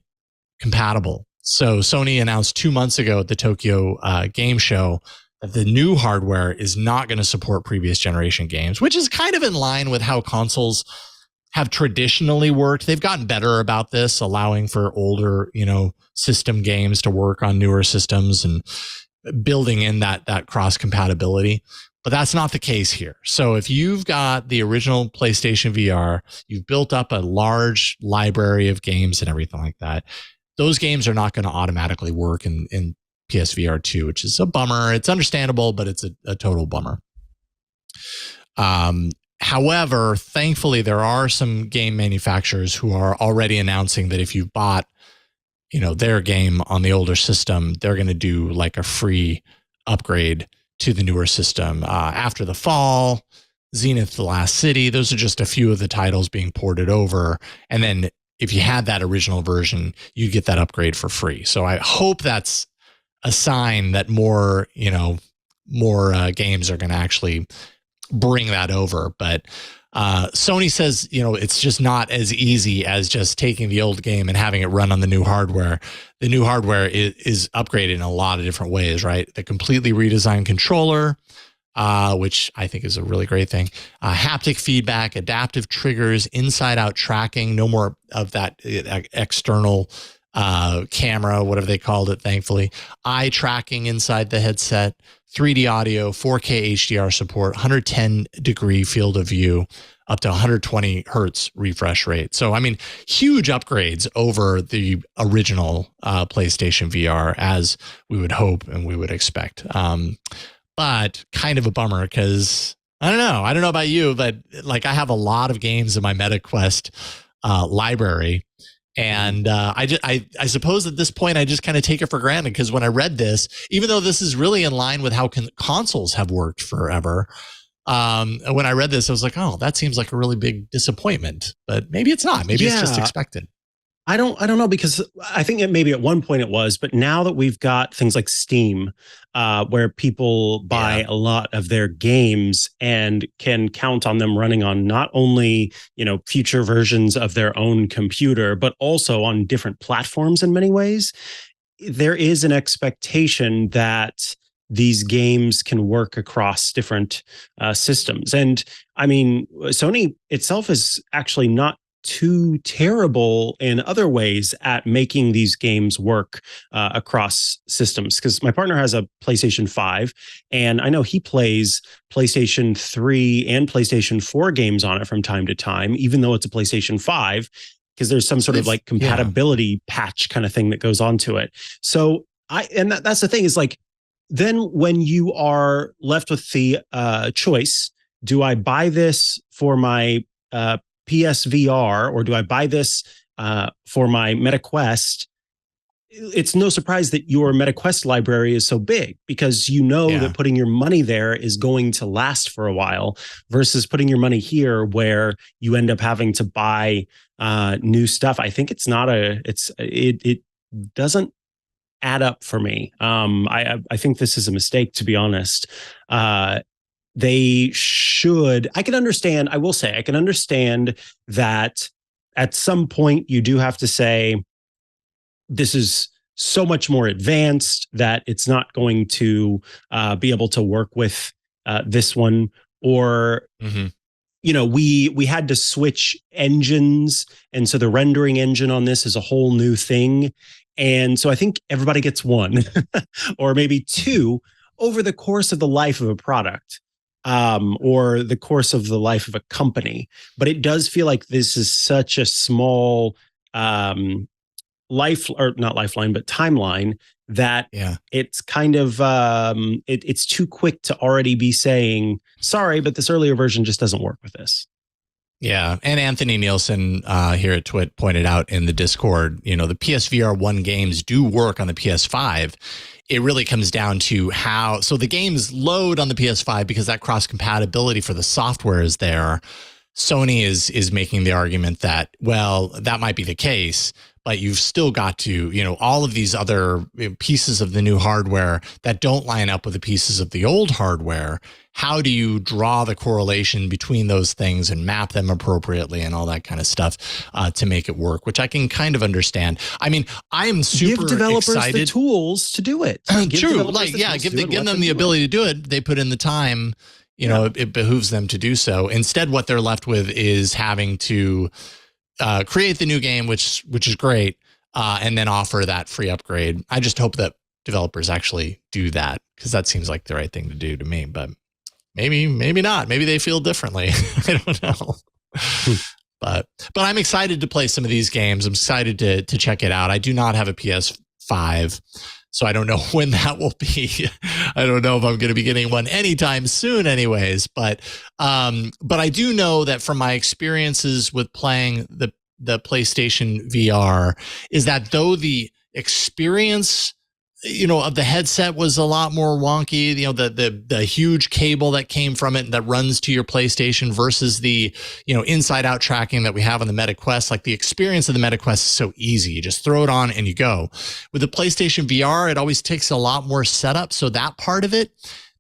compatible. So Sony announced 2 months ago at the Tokyo Game Show that the new hardware is not going to support previous generation games, which is kind of in line with how consoles have traditionally worked. They've gotten better about this, allowing for older, system games to work on newer systems and building in that cross compatibility. But that's not the case here. So if you've got the original PlayStation VR, you've built up a large library of games and everything like that, those games are not going to automatically work in PSVR 2, which is a bummer. It's understandable, but it's a total bummer. However, thankfully, there are some game manufacturers who are already announcing that if you've bought, their game on the older system, they're going to do like a free upgrade to the newer system. After the Fall, Zenith: The Last City, those are just a few of the titles being ported over. And then if you had that original version, you get that upgrade for free. So I hope that's a sign that more games are going to actually bring that over. But Sony says, it's just not as easy as just taking the old game and having it run on the new hardware. The new hardware is upgraded in a lot of different ways, right? The completely redesigned controller, which I think is a really great thing. Haptic feedback, adaptive triggers, inside-out tracking, no more of that external camera, whatever they called it, thankfully. Eye tracking inside the headset, 3D audio, 4K HDR support, 110-degree field of view, up to 120 hertz refresh rate. So, huge upgrades over the original PlayStation VR, as we would hope and we would expect. But kind of a bummer because I don't know about you, but like I have a lot of games in my MetaQuest library. And I suppose at this point, I just kind of take it for granted because when I read this, even though this is really in line with how consoles have worked forever, when I read this, I was like, oh, that seems like a really big disappointment. But maybe it's not. Maybe it's just expected. I don't know, because I think maybe at one point it was, but now that we've got things like Steam, where people buy a lot of their games and can count on them running on not only, future versions of their own computer, but also on different platforms in many ways, there is an expectation that these games can work across different systems. And Sony itself is actually not too terrible in other ways at making these games work across systems. Because my partner has a PlayStation 5, and I know he plays PlayStation 3 and PlayStation 4 games on it from time to time, even though it's a PlayStation 5, because there's some sort of like compatibility patch kind of thing that goes onto it. So that's the thing is like, then when you are left with the choice, do I buy this for my PSVR or do I buy this for my MetaQuest? It's no surprise that your MetaQuest library is so big because that putting your money there is going to last for a while versus putting your money here where you end up having to buy new stuff. I think it doesn't add up for me. I think this is a mistake, to be honest. They should, I can understand that at some point you do have to say, this is so much more advanced that it's not going to be able to work with this one. Or, we had to switch engines. And so the rendering engine on this is a whole new thing. And so I think everybody gets one or maybe two over the course of the life of a product. Or the course of the life of a company. But it does feel like this is such a small timeline that it's kind of it's too quick to already be saying, sorry, but this earlier version just doesn't work with this. Yeah. And Anthony Nielsen here at TWiT pointed out in the Discord, the PSVR 1 games do work on the PS5. It really comes down to so the games load on the PS5 because that cross compatibility for the software is there. Sony is making the argument that, well, that might be the case, but you've still got to, all of these other pieces of the new hardware that don't line up with the pieces of the old hardware. How do you draw the correlation between those things and map them appropriately and all that kind of stuff to make it work, which I can kind of understand. I mean, I am super give developers excited. the tools to do it. True. Give them the ability to do it. They put in the time, it behooves them to do so. Instead, what they're left with is having to create the new game, which is great, and then offer that free upgrade. I just hope that developers actually do that, because that seems like the right thing to do to me. But maybe not. Maybe they feel differently. I don't know. But I'm excited to play some of these games. I'm excited to check it out. I do not have a PS5, so I don't know when that will be. I don't know if I'm going to be getting one anytime soon anyways. But I do know that from my experiences with playing the PlayStation VR is that though the experience of the headset was a lot more wonky, the huge cable that came from it that runs to your PlayStation versus the, inside out tracking that we have on the Meta Quest. Like, the experience of the Meta Quest is so easy. You just throw it on and you go. With the PlayStation VR, it always takes a lot more setup. So that part of it,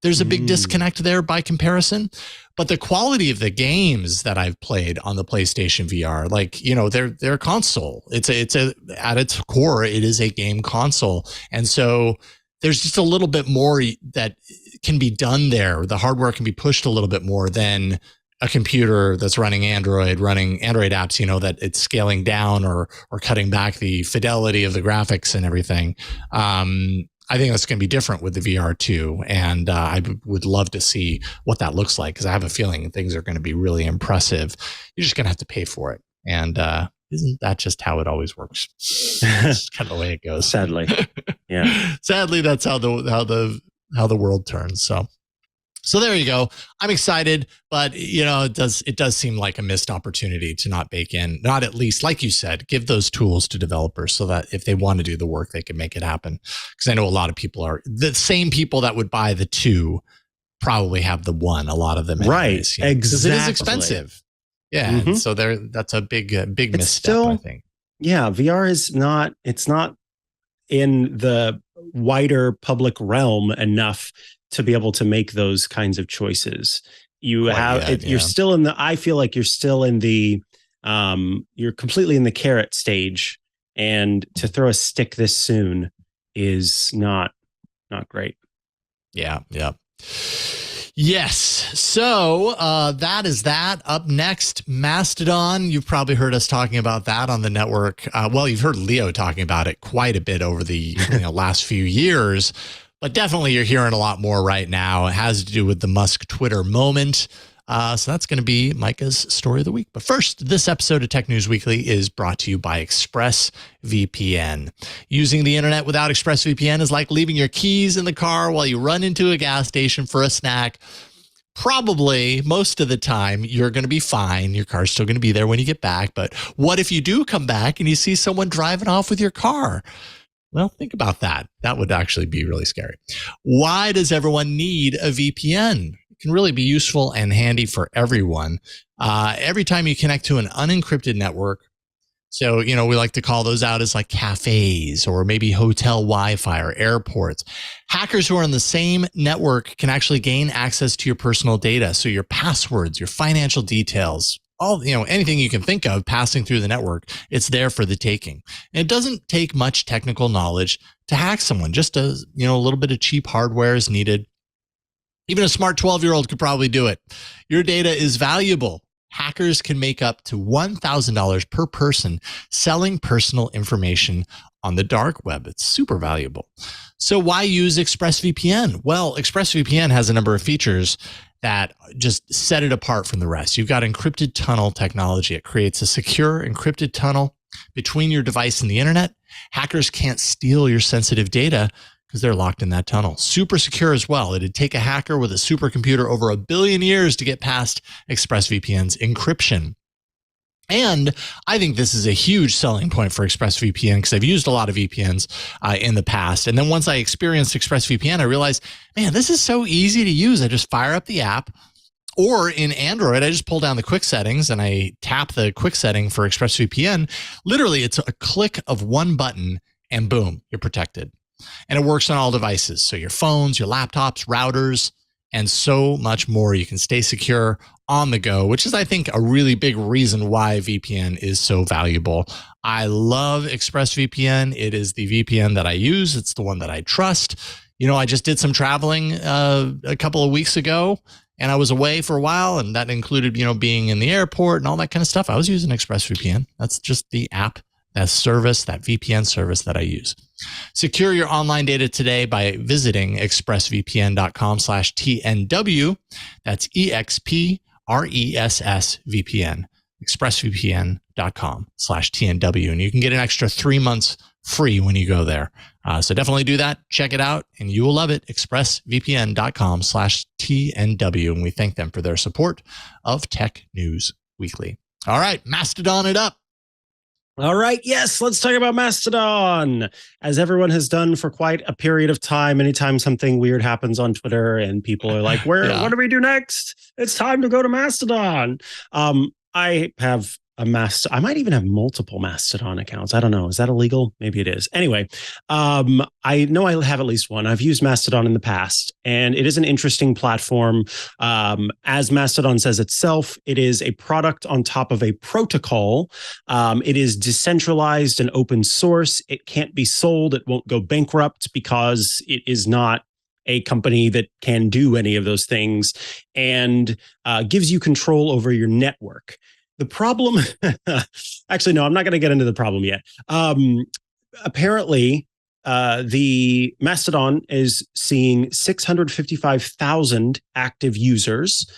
there's a big disconnect there by comparison. But the quality of the games that I've played on the PlayStation VR, like, they're a console. It's at its core, it is a game console. And so there's just a little bit more that can be done there. The hardware can be pushed a little bit more than a computer that's running Android apps, that it's scaling down or cutting back the fidelity of the graphics and everything. I think that's going to be different with the VR2, and I would love to see what that looks like, because I have a feeling things are going to be really impressive. You're just going to have to pay for it, and isn't that just how it always works? It's kind of the way it goes. Sadly, yeah. Sadly, that's how the world turns. So there you go. I'm excited, but it does seem like a missed opportunity to not bake in, not at least, like you said, give those tools to developers so that if they want to do the work, they can make it happen. Because I know a lot of people are the same people that would buy the 2 probably have the 1. A lot of them, anyways, right? Exactly, because it is expensive. Yeah, so that's a big misstep, I think. Yeah, VR is not. It's not in the wider public realm enough to be able to make those kinds of choices. You're still in I feel like you're still in the, you're completely in the carrot stage, and to throw a stick this soon is not great. Yeah. Yes. So that is that. Up next, Mastodon. You've probably heard us talking about that on the network. Well, you've heard Leo talking about it quite a bit over the last few years. But definitely you're hearing a lot more right now. It has to do with the Musk Twitter moment. So that's going to be Mikah's story of the week. But first, this episode of Tech News Weekly is brought to you by ExpressVPN. Using the internet without ExpressVPN is like leaving your keys in the car while you run into a gas station for a snack. Probably most of the time you're going to be fine. Your car's still going to be there when you get back. But what if you do come back and you see someone driving off with your car? Well, think about that. That would actually be really scary. Why does everyone need a VPN? It can really be useful and handy for everyone. Every time you connect to an unencrypted network, so, we like to call those out as like cafes or maybe hotel Wi-Fi or airports. Hackers who are on the same network can actually gain access to your personal data. So your passwords, your financial details, all, anything you can think of passing through the network, it's there for the taking. And it doesn't take much technical knowledge to hack someone. Just a little bit of cheap hardware is needed. Even a smart 12-year-old could probably do it. Your data is valuable. Hackers can make up to $1,000 per person selling personal information on the dark web. It's super valuable. So why use ExpressVPN? Well, ExpressVPN has a number of features that just set it apart from the rest. You've got encrypted tunnel technology. It creates a secure encrypted tunnel between your device and the internet. Hackers can't steal your sensitive data because they're locked in that tunnel. Super secure as well. It'd take a hacker with a supercomputer over 1 billion years to get past ExpressVPN's encryption. And I think this is a huge selling point for ExpressVPN because I've used a lot of VPNs in the past. And then once I experienced ExpressVPN, I realized, man, this is so easy to use. I just fire up the app, Or in Android, I just pull down the quick settings and I tap the quick setting for ExpressVPN. Literally, it's a click of one button and boom, you're protected. And it works on all devices. So your phones, your laptops, routers, and so much more. You can stay secure on the go, which is, I think, a really big reason why VPN is so valuable. I love ExpressVPN. It is the VPN that I use. It's the one that I trust. You know, I just did some traveling a couple of weeks ago, and I was away for a while, and that included, you know, being in the airport and all that kind of stuff. I was using ExpressVPN. That's just the app, that service, that VPN service that I use. Secure your online data today by visiting expressvpn.com/TNW. That's EXPRESSVPN. expressvpn.com/TNW. And you can get an extra 3 months free when you go there. So definitely do that. Check it out and you will love it. expressvpn.com/TNW. And we thank them for their support of Tech News Weekly. All right, Mastodon it up. All right. Yes, let's talk about Mastodon. As everyone has done for quite a period of time, anytime something weird happens on Twitter and people are like, what do we do next? It's time to go to Mastodon. I have I might even have multiple Mastodon accounts. I don't know. Is that illegal? Maybe it is. Anyway, I know I have at least one. I've used Mastodon in the past, and it is an interesting platform. As Mastodon says itself, it is a product on top of a protocol. It is decentralized and open source. It can't be sold. It won't go bankrupt because it is not a company that can do any of those things, and gives you control over your network. The problem, actually, no, I'm not going to get into the problem yet. Apparently, the Mastodon is seeing 655,000 active users,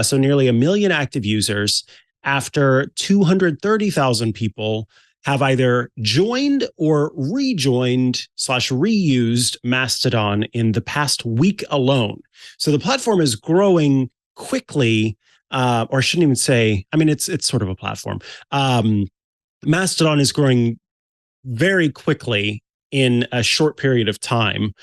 so nearly 1 million active users, after 230,000 people have either joined or rejoined / reused Mastodon in the past week alone. So the platform is growing quickly. Or I shouldn't even say, I mean, it's sort of a platform. Mastodon is growing very quickly in a short period of time,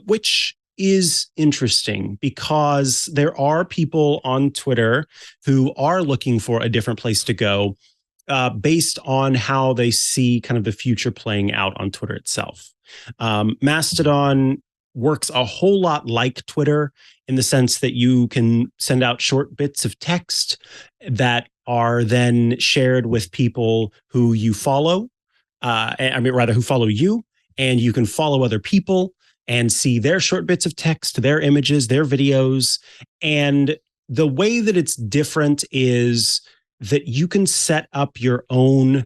which is interesting because there are people on Twitter who are looking for a different place to go based on how they see kind of the future playing out on Twitter itself. Mastodon works a whole lot like Twitter in the sense that you can send out short bits of text that are then shared with people who you follow. Who follow you, and you can follow other people and see their short bits of text, their images, their videos. And the way that it's different is that you can set up your own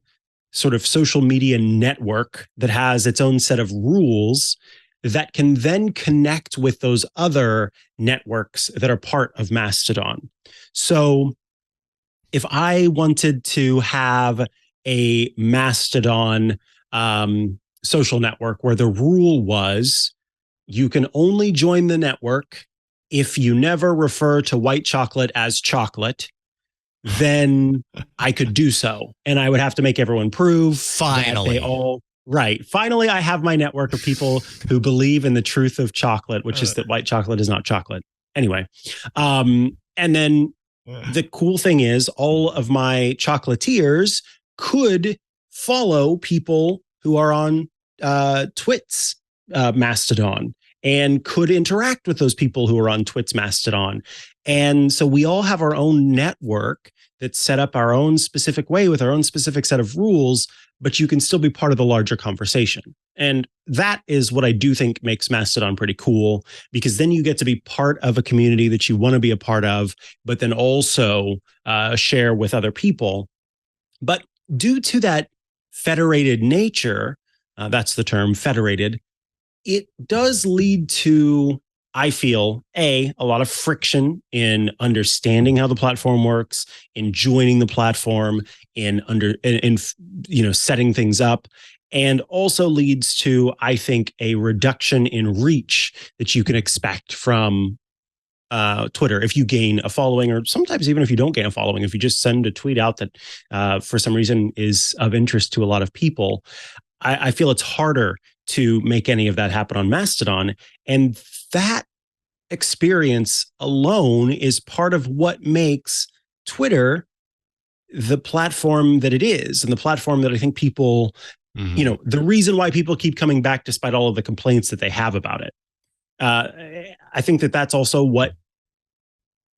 sort of social media network that has its own set of rules that can then connect with those other networks that are part of Mastodon. So if I wanted to have a Mastodon social network where the rule was you can only join the network if you never refer to white chocolate as chocolate, then I could do so. And I would have to make everyone prove that they all... Right. Finally, I have my network of people who believe in the truth of chocolate, which is that white chocolate is not chocolate. Anyway, and then the cool thing is all of my chocolatiers could follow people who are on TWiT's Mastodon and could interact with those people who are on TWiT's Mastodon. And so we all have our own network that's set up our own specific way with our own specific set of rules, but you can still be part of the larger conversation. And that is what I do think makes Mastodon pretty cool, because then you get to be part of a community that you want to be a part of, but then also share with other people. But due to that federated nature, that's the term, federated, it does lead to, I feel, a lot of friction in understanding how the platform works, in joining the platform, in setting things up, and also leads to, I think, a reduction in reach that you can expect from Twitter if you gain a following, or sometimes even if you don't gain a following, if you just send a tweet out that for some reason is of interest to a lot of people. I feel it's harder to make any of that happen on Mastodon, and that experience alone is part of what makes Twitter the platform that it is, and the platform that I think people, the reason why people keep coming back despite all of the complaints that they have about it. I think that that's also what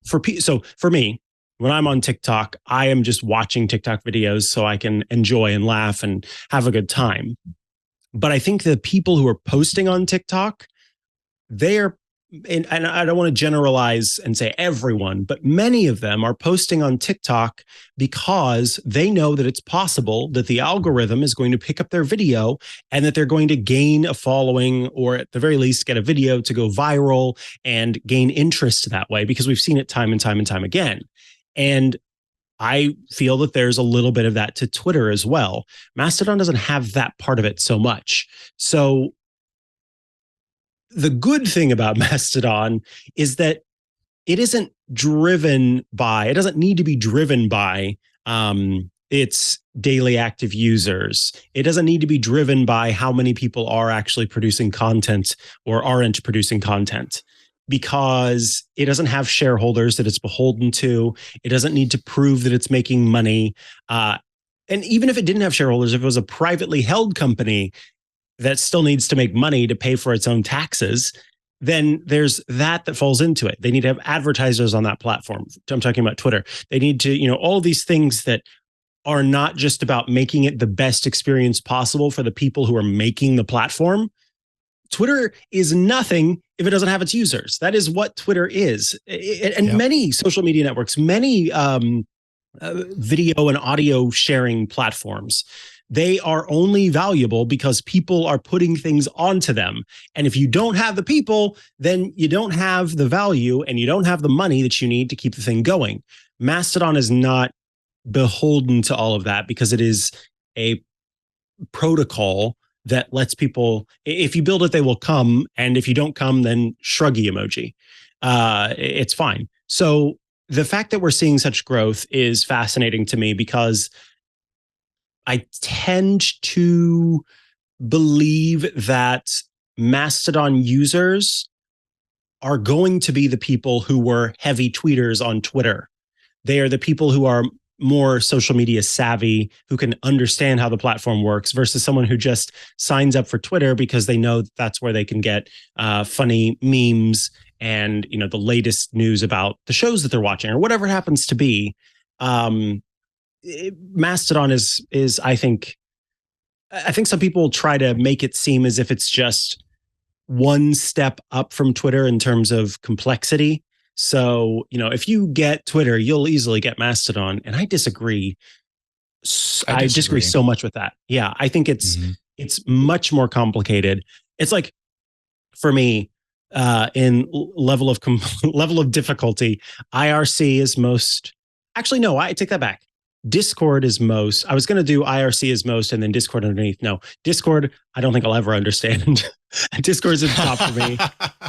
so for me, when I'm on TikTok, I am just watching TikTok videos so I can enjoy and laugh and have a good time. But I think the people who are posting on TikTok, they're, and I don't want to generalize and say everyone, but many of them are posting on TikTok because they know that it's possible that the algorithm is going to pick up their video and that they're going to gain a following, or at the very least get a video to go viral and gain interest that way, because we've seen it time and time and time again. And I feel that there's a little bit of that to Twitter as well. Mastodon doesn't have that part of it so much. So the good thing about Mastodon is that it isn't driven by, it doesn't need to be driven by its daily active users. It doesn't need to be driven by how many people are actually producing content or aren't producing content, because it doesn't have shareholders that it's beholden to. It doesn't need to prove that it's making money. And even if it didn't have shareholders, if it was a privately held company that still needs to make money to pay for its own taxes, then there's that falls into it. They need to have advertisers on that platform. I'm talking about Twitter. They need to, all these things that are not just about making it the best experience possible for the people who are making the platform. Twitter is nothing if it doesn't have its users. That is what Twitter is. And many social media networks, many video and audio sharing platforms, they are only valuable because people are putting things onto them. And if you don't have the people, then you don't have the value and you don't have the money that you need to keep the thing going. Mastodon is not beholden to all of that because it is a protocol that lets people, if you build it, they will come. And if you don't come, then shruggy emoji. It's fine. So the fact that we're seeing such growth is fascinating to me, because I tend to believe that Mastodon users are going to be the people who were heavy tweeters on Twitter. They are the people who are more social media savvy, who can understand how the platform works, versus someone who just signs up for Twitter because they know that's where they can get funny memes and the latest news about the shows that they're watching or whatever it happens to be. Mastodon is I think some people try to make it seem as if it's just one step up from Twitter in terms of complexity. So, if you get Twitter, you'll easily get Mastodon. And I disagree. I disagree so much with that. Yeah, I think it's much more complicated. It's like, for me, in level of difficulty, IRC is most. Actually, no, I take that back. Discord is most. I was going to do IRC is most and then Discord underneath. No, Discord, I don't think I'll ever understand. Discord's at the top for me.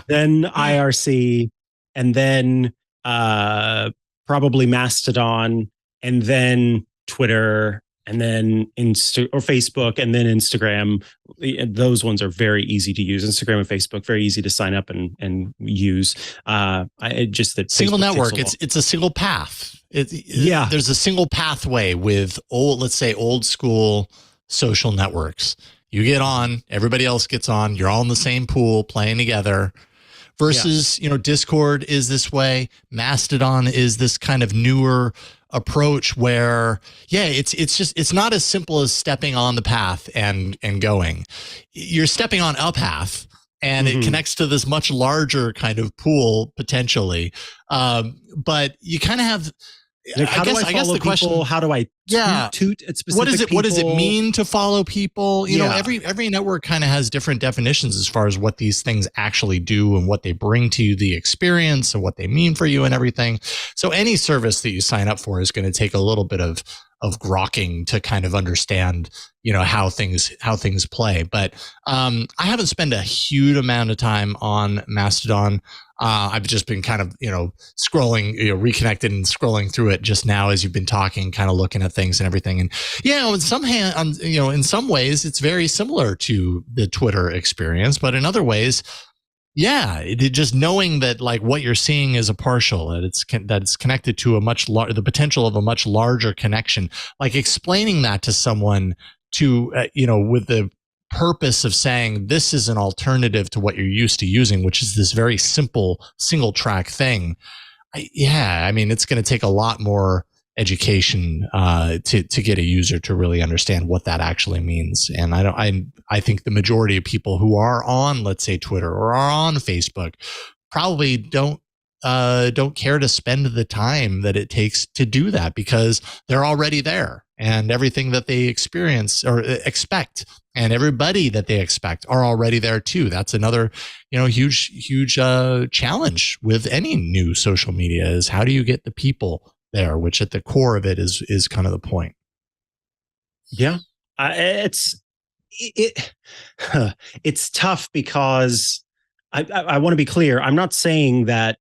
Then IRC, and then probably Mastodon, and then Twitter, and then Facebook, and then Instagram. Those ones are very easy to use. Instagram and Facebook, very easy to sign up and use. Just that single network. It's a single path. There's a single pathway with let's say old school social networks. You get on, everybody else gets on. You're all in the same pool playing together. Versus, Discord is this way. Mastodon is this kind of newer approach where, it's not as simple as stepping on the path and going. You're stepping on a path, and it connects to this much larger kind of pool potentially. But you kind of have. How do I follow people? How do I toot at specific people? What does it mean to follow people? Every network kind of has different definitions as far as what these things actually do and what they bring to you, the experience and what they mean for you and everything. So any service that you sign up for is going to take a little bit of grokking to kind of understand, how things play. But I haven't spent a huge amount of time on Mastodon. I've just been kind of, scrolling, reconnected and scrolling through it just now as you've been talking, kind of looking at things and everything. And in some ways it's very similar to the Twitter experience, but in other ways, Yeah, just knowing that like what you're seeing is a partial, that it's connected to a the potential of a much larger connection. Like explaining that to someone with the purpose of saying this is an alternative to what you're used to using, which is this very simple single track thing. I mean, it's going to take a lot more education to get a user to really understand what that actually means. And I think the majority of people who are on, let's say, Twitter or are on Facebook probably don't care to spend the time that it takes to do that, because they're already there, and everything that they experience or expect and everybody that they expect are already there too. That's another, huge challenge with any new social media, is how do you get the people there, which at the core of it is kind of the point. Yeah. It's tough because I want to be clear. I'm not saying that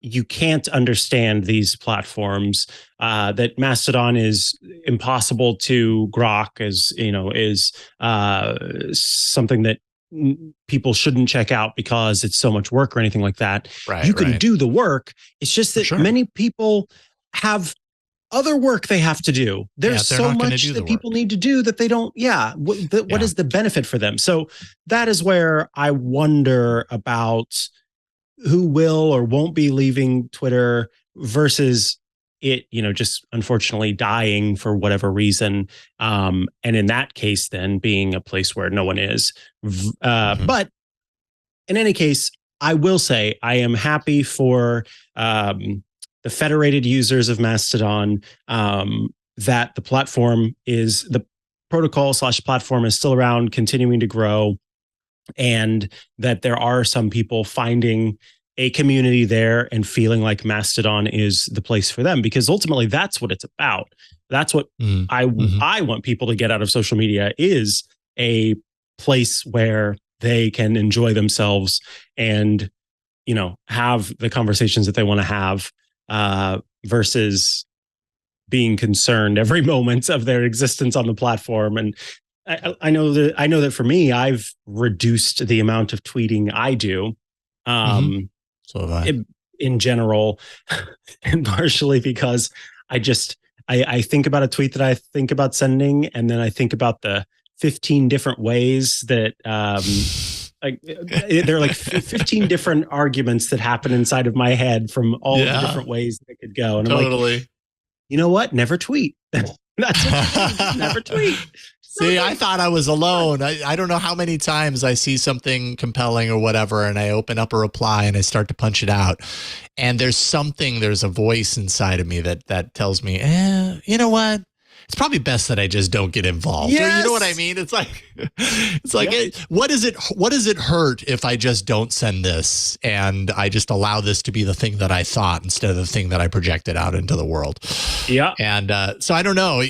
you can't understand these platforms, that Mastodon is impossible to grok, is something that people shouldn't check out because it's so much work or anything like that. Right, you can do the work. It's just that many people have other work they have to do. There's so much that people need to do that they don't. What is the benefit for them? So that is where I wonder about who will or won't be leaving Twitter versus it, just unfortunately dying for whatever reason. And in that case, then being a place where no one is. But in any case, I will say I am happy for the federated users of Mastodon, that the protocol/platform is still around, continuing to grow, and that there are some people finding a community there and feeling like Mastodon is the place for them, because ultimately that's what it's about. That's what I want people to get out of social media, is a place where they can enjoy themselves and, have the conversations that they want to have, versus being concerned every moment of their existence on the platform. And I know that for me, I've reduced the amount of tweeting I do, so have I. In general, and partially because I think about a tweet that I think about sending, and then I think about the 15 different ways that there are like 15 different arguments that happen inside of my head from all the different ways that it could go. And I'm like, you know what? Never tweet. That's what never tweet. See, I thought I was alone. I don't know how many times I see something compelling or whatever, and I open up a reply and I start to punch it out. And there's a voice inside of me that tells me, you know what? It's probably best that I just don't get involved. Yes. Or, you know what I mean? It's like, what does it hurt if I just don't send this and I just allow this to be the thing that I thought instead of the thing that I projected out into the world? Yeah. And so I don't know,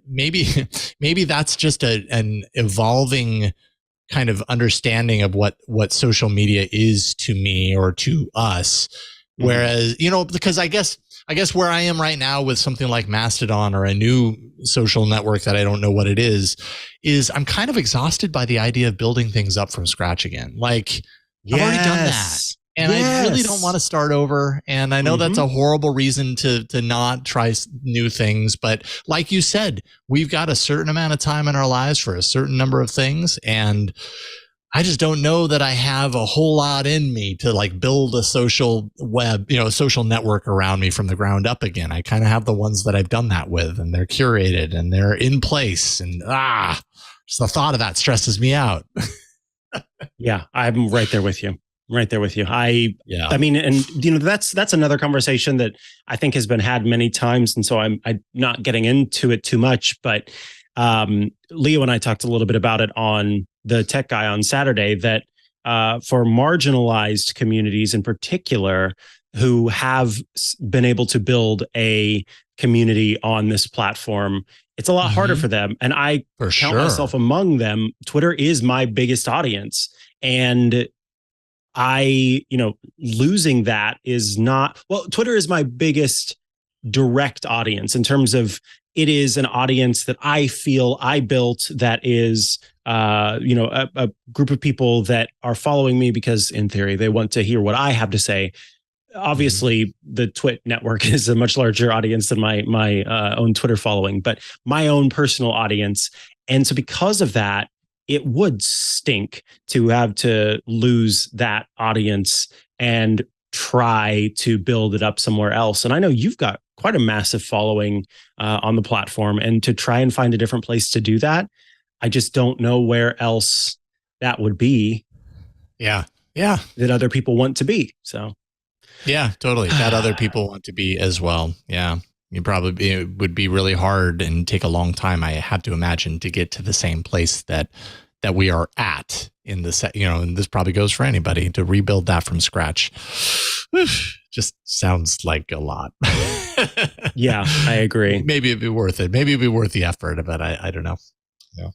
maybe that's just an evolving kind of understanding of what social media is to me or to us. Whereas, because I guess where I am right now with something like Mastodon or a new social network that I don't know what it is I'm kind of exhausted by the idea of building things up from scratch again. Like, I've already done that. And I really don't want to start over. And I know that's a horrible reason to not try new things. But like you said, we've got a certain amount of time in our lives for a certain number of things. And I just don't know that I have a whole lot in me to like build a social web, a social network around me from the ground up again. I kind of have the ones that I've done that with, and they're curated and they're in place. And just the thought of that stresses me out. Yeah, I'm right there with you. I mean, and that's another conversation that I think has been had many times. And so I'm not getting into it too much, but Leo and I talked a little bit about it on the Tech Guy on Saturday, that for marginalized communities in particular who have been able to build a community on this platform, it's a lot harder for them. And I count myself among them. Twitter is my biggest audience. And losing that is not, Twitter is my biggest direct audience in terms of it is an audience that I feel I built that is, a group of people that are following me because in theory, they want to hear what I have to say. Obviously, the TWiT network is a much larger audience than my own Twitter following, but my own personal audience. And so because of that, it would stink to have to lose that audience and try to build it up somewhere else. And I know you've got quite a massive following on the platform, and to try and find a different place to do that, I just don't know where else that would be. Yeah. That other people want to be. So. Yeah, totally. That other people want to be as well. Yeah. It would be really hard and take a long time, I have to imagine, to get to the same place that we are at in the set, and this probably goes for anybody to rebuild that from scratch. Just sounds like a lot. Yeah, I agree. Maybe it'd be worth it. Maybe it'd be worth the effort, but I don't know. Yeah.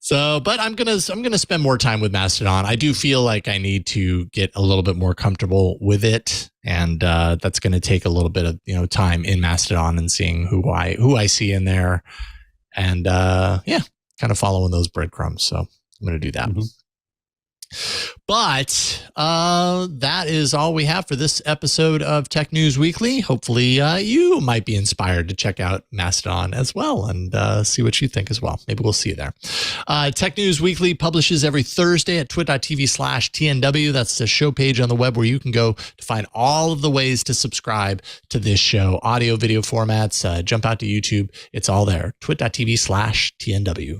So, but I'm gonna spend more time with Mastodon. I do feel like I need to get a little bit more comfortable with it, and that's going to take a little bit of time in Mastodon and seeing who I see in there, and kind of following those breadcrumbs. So I'm going to do that. Mm-hmm. But that is all we have for this episode of Tech News Weekly. Hopefully you might be inspired to check out Mastodon as well and see what you think as well. Maybe we'll see you there. Tech News Weekly publishes every Thursday at twit.tv/TNW. That's the show page on the web where you can go to find all of the ways to subscribe to this show. Audio, video formats, jump out to YouTube. It's all there. twit.tv/TNW.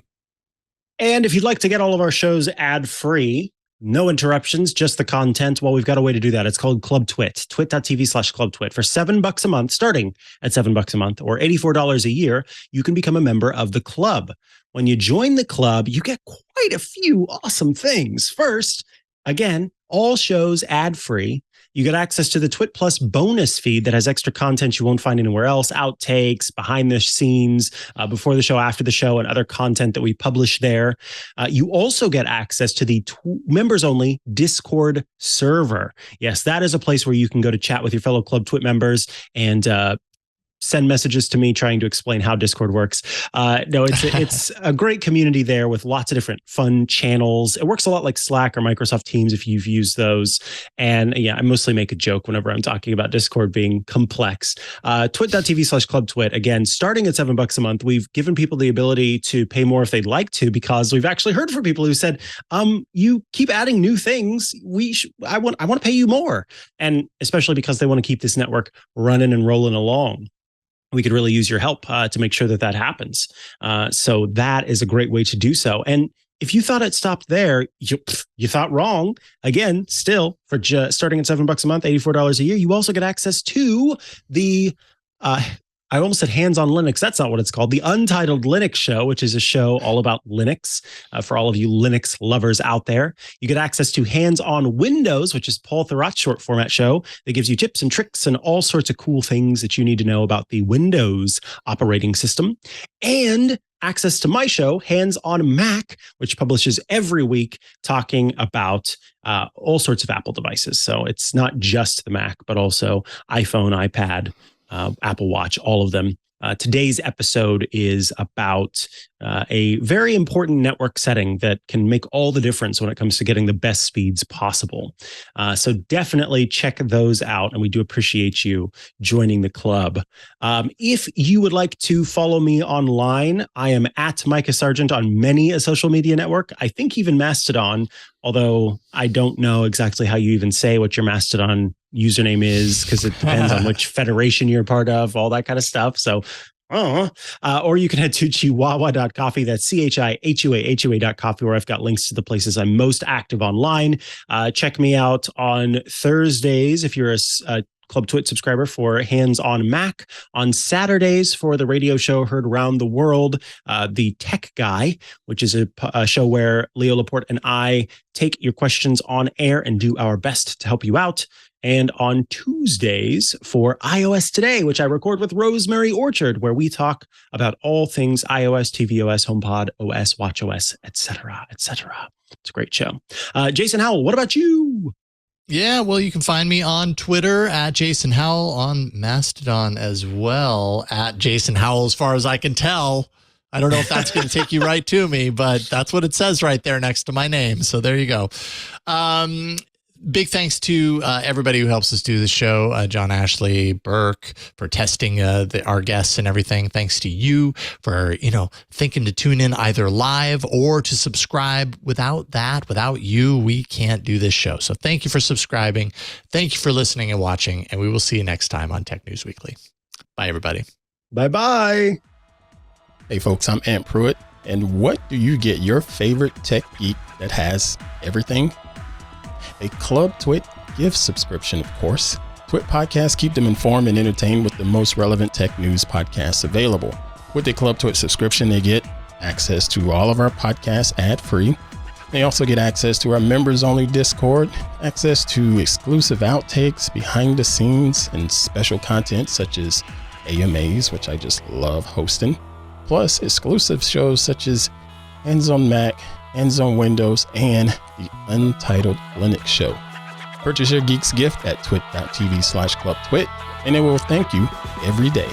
And if you'd like to get all of our shows ad-free, no interruptions, just the content, well, we've got a way to do that. It's called Club Twit, twit.tv/clubtwit. For $7 a month, starting at $7 a month or $84 a year, you can become a member of the club. When you join the club, you get quite a few awesome things. First, again, all shows ad-free. You get access to the TWiT Plus bonus feed that has extra content you won't find anywhere else, outtakes, behind the scenes, before the show, after the show, and other content that we publish there. You also get access to the members-only Discord server. Yes, that is a place where you can go to chat with your fellow Club TWiT members and send messages to me trying to explain how Discord works. No, it's a great community there with lots of different fun channels. It works a lot like Slack or Microsoft Teams if you've used those. And yeah, I mostly make a joke whenever I'm talking about Discord being complex. Twit.tv/clubtwit. Again, starting at $7 a month, we've given people the ability to pay more if they'd like to, because we've actually heard from people who said, you keep adding new things. I want to pay you more. And especially because they want to keep this network running and rolling along. We could really use your help to make sure that happens. So that is a great way to do so. And if you thought it stopped there, you thought wrong. Again, still, for starting at $7 a month, $84 a year, you also get access to the I almost said Hands on Linux. That's not what it's called. The Untitled Linux Show, which is a show all about Linux for all of you Linux lovers out there. You get access to Hands on Windows, which is Paul Thurrott's short format show that gives you tips and tricks and all sorts of cool things that you need to know about the Windows operating system. And access to my show, Hands on Mac, which publishes every week talking about all sorts of Apple devices. So it's not just the Mac, but also iPhone, iPad, Apple Watch, all of them. Today's episode is about a very important network setting that can make all the difference when it comes to getting the best speeds possible. So definitely check those out. And we do appreciate you joining the club. If you would like to follow me online, I am at Mikah Sargent on many a social media network. I think even Mastodon, although I don't know exactly how you even say what your Mastodon username is, because it depends on which federation you're part of, all that kind of stuff. So, or you can head to chihuahua.coffee. That's CHIHUAHUA.coffee, where I've got links to the places I'm most active online. Check me out on Thursdays if you're a Club TWiT subscriber for Hands on Mac. On Saturdays for the radio show heard around the world, The Tech Guy, which is a show where Leo Laporte and I take your questions on air and do our best to help you out. And on Tuesdays for iOS Today, which I record with Rosemary Orchard, where we talk about all things iOS, tvOS, HomePod, OS, watchOS, etc., etc. It's a great show. Jason Howell, what about you? Yeah, well, you can find me on Twitter at Jason Howell, on Mastodon as well at Jason Howell, as far as I can tell. I don't know if that's going to take you right to me, but that's what it says right there next to my name. So there you go. Big thanks to everybody who helps us do the show. John Ashley, Burke, for testing our guests and everything. Thanks to you for, thinking to tune in either live or to subscribe. Without you, we can't do this show. So thank you for subscribing. Thank you for listening and watching. And we will see you next time on Tech News Weekly. Bye, everybody. Bye-bye. Hey, folks, I'm Ant Pruitt. And what do you get your favorite tech geek that has everything? A Club TWiT gift subscription, of course. TWiT podcasts keep them informed and entertained with the most relevant tech news podcasts available. With a Club TWiT subscription, they get access to all of our podcasts ad-free. They also get access to our members-only Discord, access to exclusive outtakes, behind the scenes, and special content such as AMAs, which I just love hosting, plus exclusive shows such as Hands on Mac, Hands on Windows, and the Untitled Linux Show. Purchase your geek's gift at twit.tv/clubtwit, and it will thank you every day.